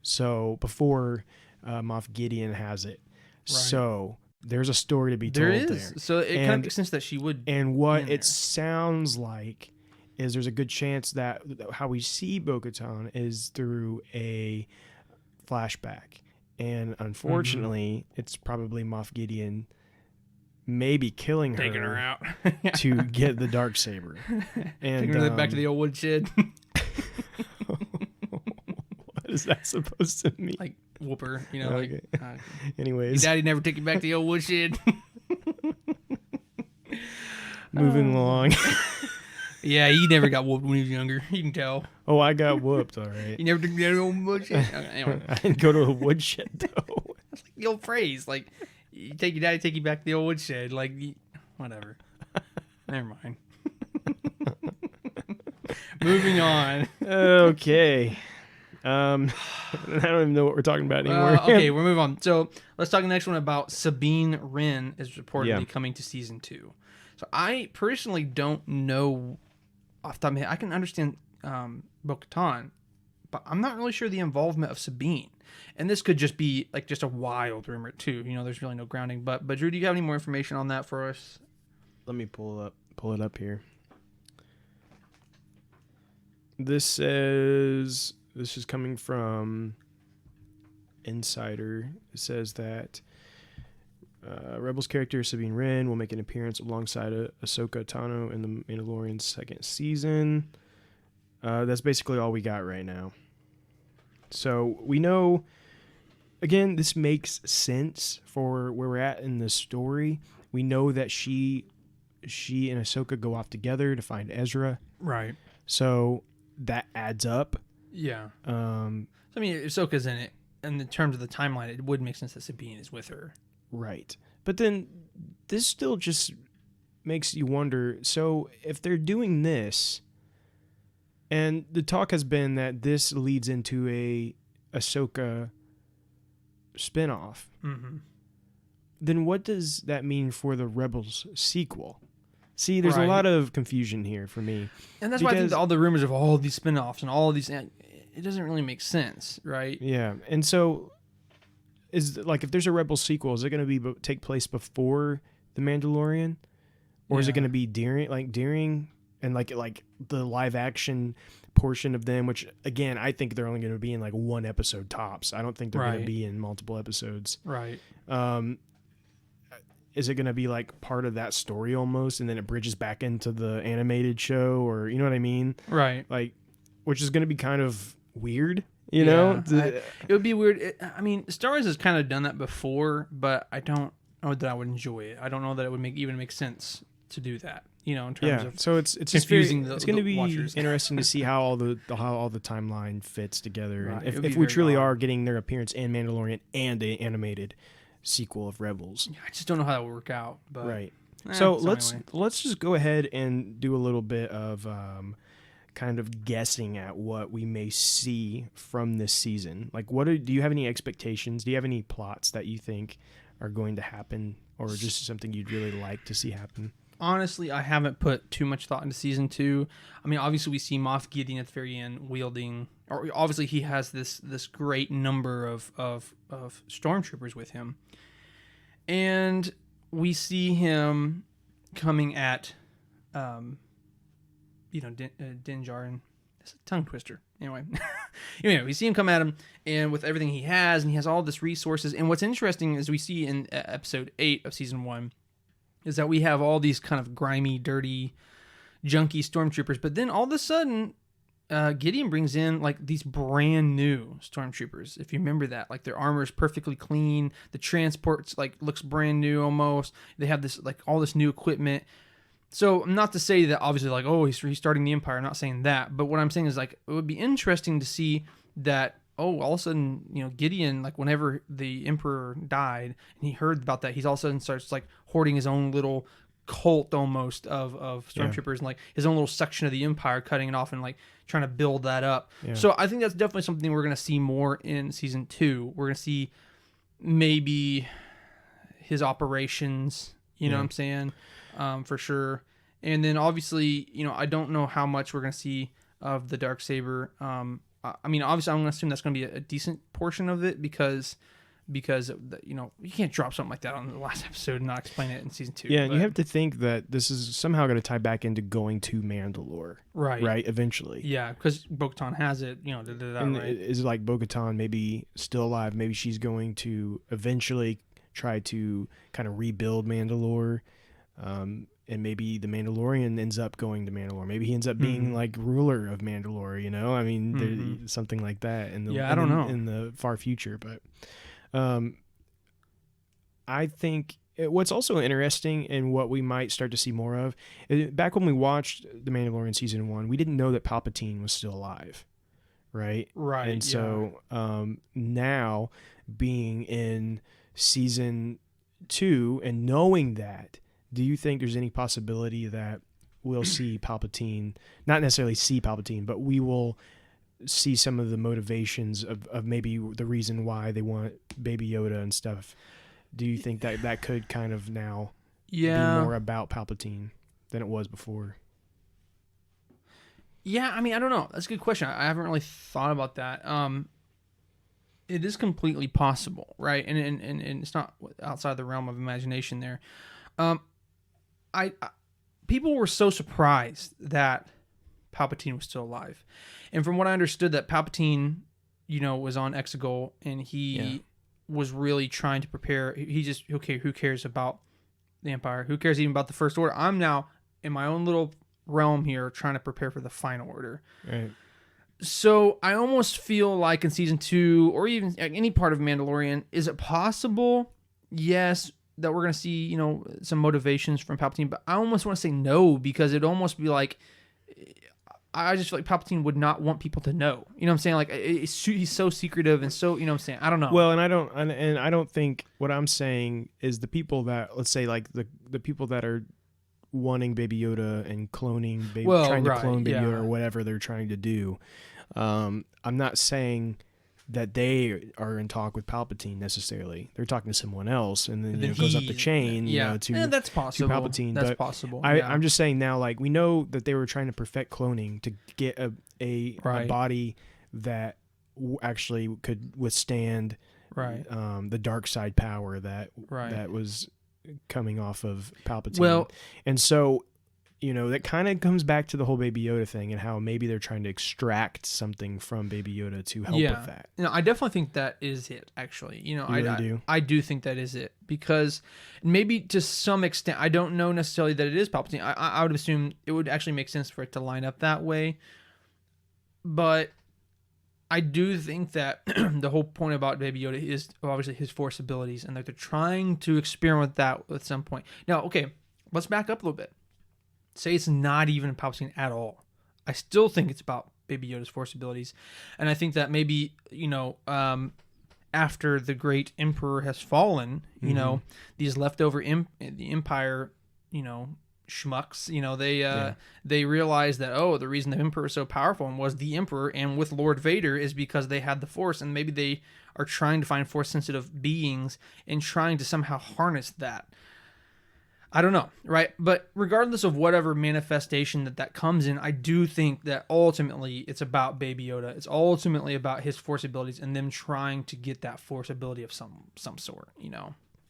So before Moff Gideon has it, so there's a story to be told there. So it kind of makes sense that she would. And what it sounds like is there's a good chance that how we see Bo-Katan is through a flashback. And unfortunately, it's probably Moff Gideon maybe killing her. Taking her out. to get the Darksaber. And taking her back to the old woodshed. What is that supposed to mean? Like whoop her, Okay. Anyways. Your daddy never take you back to the old woodshed. Moving along. Yeah, he never got whooped when he was younger. You can tell. Oh, I got whooped, all right. You never took me to the old woodshed? Okay, anyway. I didn't go to a woodshed, though. That's like the old phrase. Like, you take your daddy, take you back to the old woodshed. Like, whatever. Never mind. Moving on. Okay. I don't even know what we're talking about anymore. Okay, we'll move on. So let's talk the next one about Sabine Wren is reportedly coming to season 2. So I personally don't know off the top of my head. I can understand Bo-Katan, but I'm not really sure the involvement of Sabine. And this could just be like just a wild rumor too. There's really no grounding. But Drew, do you have any more information on that for us? Let me pull it up here. This is coming from Insider. It says that Rebels character Sabine Wren will make an appearance alongside Ahsoka Tano in the Mandalorian's second season. That's basically all we got right now. So we know, again, this makes sense for where we're at in the story. We know that she and Ahsoka go off together to find Ezra. Right. So that adds up. Yeah. So I mean, Ahsoka's in it, and in terms of the timeline, it would make sense that Sabine is with her. Right. But then this still just makes you wonder, so if they're doing this, and the talk has been that this leads into a Ahsoka spinoff, then what does that mean for the Rebels sequel? See, there's a lot of confusion here for me. And that's why I think all the rumors of all these spinoffs and all of these, it doesn't really make sense, right? Yeah. And so is like if there's a Rebels sequel, is it going to take place before The Mandalorian? Or is it going to be during and like the live action portion of them, which again, I think they're only going to be in like one episode tops. I don't think they're going to be in multiple episodes. Right. Is it going to be like part of that story almost, and then it bridges back into the animated show, or you know what I mean? Right. Like, which is going to be kind of weird, you know? It would be weird. I mean, Star Wars has kind of done that before, but I don't know that I would enjoy it. I don't know that it would make sense to do that. In terms of so it's confusing. It's going to be watchers. interesting to see how all the timeline fits together, Right. and if we truly are getting their appearance in Mandalorian and the animated sequel of Rebels. I just don't know how that would work out. But, right. So let's just go ahead and do a little bit of kind of guessing at what we may see from this season. Like, do you have any expectations? Do you have any plots that you think are going to happen, or just something you'd really like to see happen? Honestly, I haven't put too much thought into season 2. I mean, obviously we see Moff Gideon at the very end wielding, or obviously he has this great number of stormtroopers with him, and we see him coming at, Din Djarin. It's a tongue twister. Anyway, we see him come at him, and with everything he has all this resources. And what's interesting is we see in episode 8 of season 1. is that we have all these kind of grimy, dirty, junky stormtroopers, but then all of a sudden, Gideon brings in like these brand new stormtroopers. If you remember that, like their armor is perfectly clean, the transport's like looks brand new almost. They have this like all this new equipment. So not to say that obviously like, oh, he's restarting the Empire. I'm not saying that, but what I'm saying is like it would be interesting to see that. Oh, all of a sudden, Gideon, like whenever the Emperor died and he heard about that, he's all of a sudden starts like hoarding his own little cult almost of stormtroopers and like his own little section of the Empire, cutting it off and like trying to build that up. Yeah. So I think that's definitely something we're going to see more in season 2. We're going to see maybe his operations, you know what I'm saying, for sure. And then obviously, I don't know how much we're going to see of the Darksaber. I mean, obviously, I'm going to assume that's going to be a decent portion of it because you can't drop something like that on the last episode and not explain it in season 2. Yeah, and you have to think that this is somehow going to tie back into going to Mandalore, right? Eventually, yeah, because Bo-Katan has it, and right? Is like Bo-Katan maybe still alive? Maybe she's going to eventually try to kind of rebuild Mandalore. And maybe the Mandalorian ends up going to Mandalore. Maybe he ends up being like ruler of Mandalore. I mean, something like that. I don't know in the far future. But I think what's also interesting and what we might start to see more of, back when we watched the Mandalorian season 1, we didn't know that Palpatine was still alive, right? Right. And so now being in season 2 and knowing that. Do you think there's any possibility that we'll see Palpatine, not necessarily see Palpatine, but we will see some of the motivations of maybe the reason why they want Baby Yoda and stuff? Do you think that could kind of now be more about Palpatine than it was before? Yeah, I mean, I don't know. That's a good question. I haven't really thought about that. It is completely possible, right? And it's not outside the realm of imagination there. People were so surprised that Palpatine was still alive, and from what I understood, that Palpatine, was on Exegol and he was really trying to prepare. He just who cares about the Empire? Who cares even about the First Order? I'm now in my own little realm here, trying to prepare for the Final Order. Right. So I almost feel like in season 2 or even any part of Mandalorian, is it possible? Yes. That we're going to see, some motivations from Palpatine, but I almost want to say no, because it'd almost be like, I just feel like Palpatine would not want people to know. You know what I'm saying? Like he's so secretive and so, you know what I'm saying? I don't know. Well, and I don't think what I'm saying is the people that, let's say like the people that are wanting Baby Yoda and cloning trying to clone Baby Yoda or whatever they're trying to do. I'm not saying that they are in talk with Palpatine necessarily. They're talking to someone else, and then it goes up the chain, that's possible. To Palpatine. That's possible. I'm just saying now, like, we know that they were trying to perfect cloning to get a body that actually could withstand the dark side power that was coming off of Palpatine. Well, and so that kind of comes back to the whole Baby Yoda thing and how maybe they're trying to extract something from Baby Yoda to help with that. I definitely think that is it, actually. I do think that is it, because maybe to some extent, I don't know necessarily that it is Palpatine. I would assume it would actually make sense for it to line up that way. But I do think that the whole point about Baby Yoda is obviously his Force abilities, and that they're trying to experiment with that at some point. Now, okay, let's back up a little bit. Say it's not even Palpatine at all. I still think it's about Baby Yoda's Force abilities. And I think that maybe, after the great Emperor has fallen, these leftover the Empire, schmucks, they realize that, the reason the Emperor is so powerful and was the Emperor and with Lord Vader is because they had the Force, and maybe they are trying to find Force-sensitive beings and trying to somehow harness that. I don't know, right? But regardless of whatever manifestation that comes in, I do think that ultimately it's about Baby Yoda. It's ultimately about his Force abilities and them trying to get that Force ability of some sort,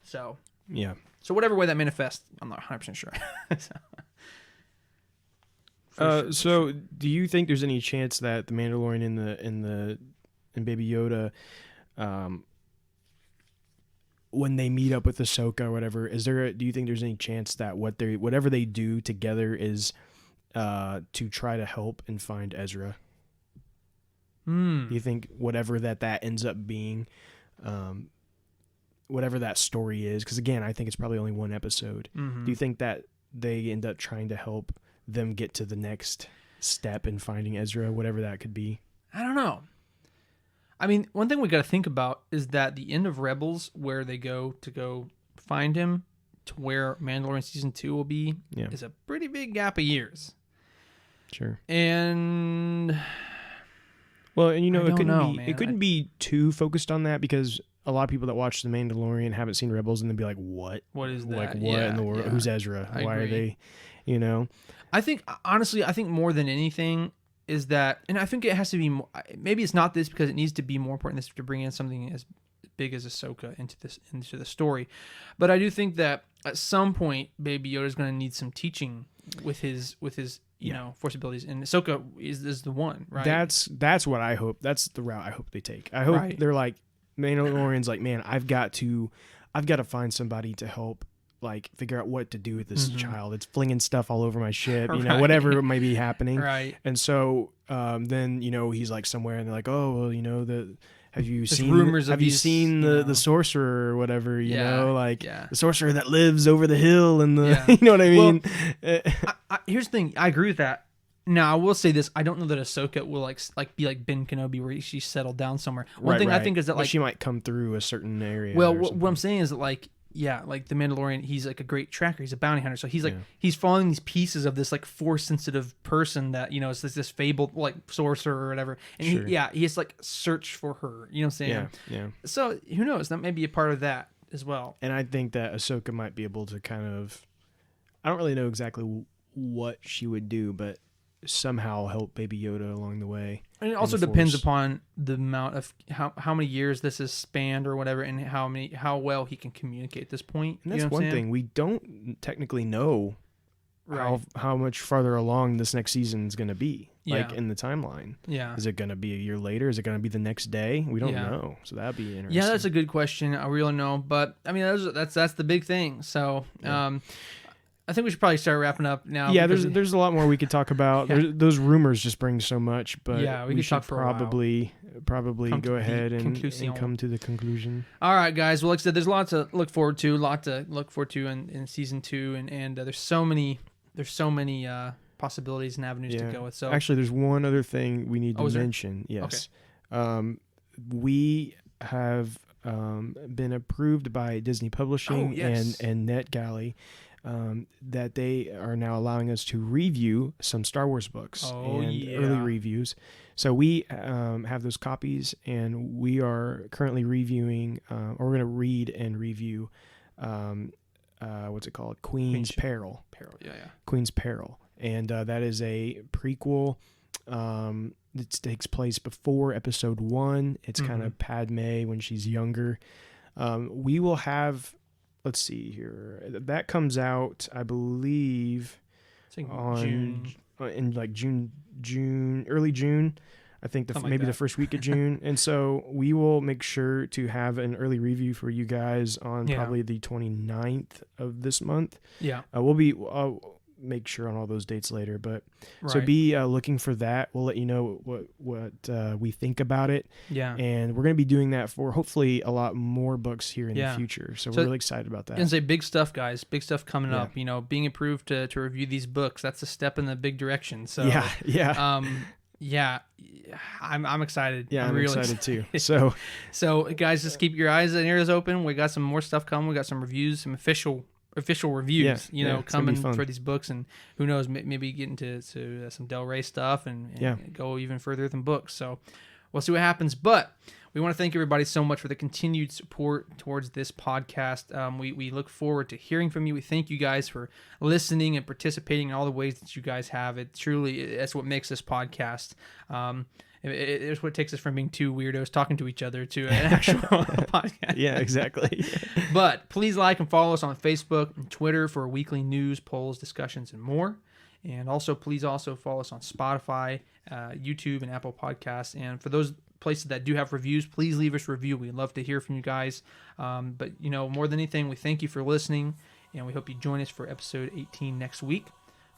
So yeah. So whatever way that manifests, I'm not 100% sure. So do you think there's any chance that the Mandalorian and Baby Yoda when they meet up with Ahsoka or whatever, do you think there's any chance that whatever they do together is to try to help and find Ezra? Do you think whatever that ends up being, whatever that story is, because again, I think it's probably only one episode. Mm-hmm. Do you think that they end up trying to help them get to the next step in finding Ezra, whatever that could be? I don't know. I mean, one thing we got to think about is that the end of Rebels, where they go find him, to where Mandalorian season 2 will be, is a pretty big gap of years. Sure. And well, and it couldn't be too focused on that, because a lot of people that watch The Mandalorian haven't seen Rebels, and they'd be like, "What? What is that? Like, what in the world? Yeah. Who's Ezra? Why are they?" You know. I think honestly, more than anything is that, and I think it has to be more, maybe it's not this, because it needs to be more important to bring in something as big as Ahsoka into the story. But I do think that at some point Baby Yoda is going to need some teaching with his you know, Force abilities, and Ahsoka is the one, right? That's what I hope. That's the route I hope they take. I hope they're like, Mandalorian's like, man, I've got to find somebody to help, like, figure out what to do with this child. It's flinging stuff all over my ship, you know, whatever might be happening. Right. And so then, you know, he's like somewhere, and they're like, oh, well, you know, have you seen the sorcerer or whatever, you know, like the sorcerer that lives over the hill and the, you know what I mean? Well, here's the thing. I agree with that. Now, I will say this. I don't know that Ahsoka will like be like Ben Kenobi, where she's settled down somewhere. One thing I think is that, like, she might come through a certain area. Well, what I'm saying is that, like, like the Mandalorian, he's like a great tracker. He's a bounty hunter. So he's like, he's following these pieces of this, like, force sensitive person that, you know, is this fabled, like, sorcerer or whatever. And he has like search for her. You know what I'm saying? Yeah. So who knows? That may be a part of that as well. And I think that Ahsoka might be able to kind of, I don't really know exactly what she would do, but somehow help Baby Yoda along the way. And it also depends upon the amount of how many years this is spanned or whatever, and how well he can communicate at this point. And that's one thing. We don't technically know how much farther along this next season is going to be, like, in the timeline. Yeah. Is it going to be a year later? Is it going to be the next day? We don't know. So that'd be interesting. Yeah, that's a good question. I really don't know. But I mean, that's the big thing. So, I think we should probably start wrapping up now. Yeah, there's a lot more we could talk about. Those rumors just bring so much, but we could should talk for probably go ahead and come to the conclusion. All right, guys. Well, like I said, there's a lot to look forward to. In season 2, and there's so many possibilities and avenues to go with. So actually, there's one other thing we need to mention. Yes, okay. We have been approved by Disney Publishing and NetGalley. That they are now allowing us to review some Star Wars books early reviews. So we have those copies, and we are currently reviewing, or we're going to read and review, what's it called? Queen's Peril. Queen's Peril. And that is a prequel. It takes place before episode 1. It's kind of Padme when she's younger. We will have... Let's see here. That comes out, I believe, in like June, early June. I think the first week of June. And so we will make sure to have an early review for you guys on probably the 29th of this month. Yeah. I'll make sure on all those dates later, but so be looking for that. We'll let you know what we think about it. Yeah. And we're going to be doing that for hopefully a lot more books here in the future. So we're really excited about that. And say big stuff, guys. Big stuff coming up. You know, being approved to review these books, that's a step in the big direction. So I'm excited. Yeah, I'm really excited too. So guys, just keep your eyes and ears open. We got some more stuff coming. We got some reviews, some official reviews, coming for these books, and who knows, maybe get into some Del Rey stuff and go even further than books. So we'll see what happens. But we want to thank everybody so much for the continued support towards this podcast. We look forward to hearing from you. We thank you guys for listening and participating in all the ways that you guys have. It truly, that's what makes this podcast. It's what takes us from being two weirdos talking to each other to an actual podcast. Yeah, exactly. But please like and follow us on Facebook and Twitter for weekly news, polls, discussions, and more. And also, please follow us on Spotify, YouTube, and Apple Podcasts. And for those places that do have reviews, please leave us a review. We'd love to hear from you guys. But, you know, more than anything, we thank you for listening, and we hope you join us for episode 18 next week.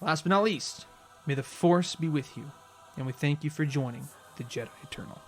Last but not least, may the Force be with you, and we thank you for joining the Jedi Eternal.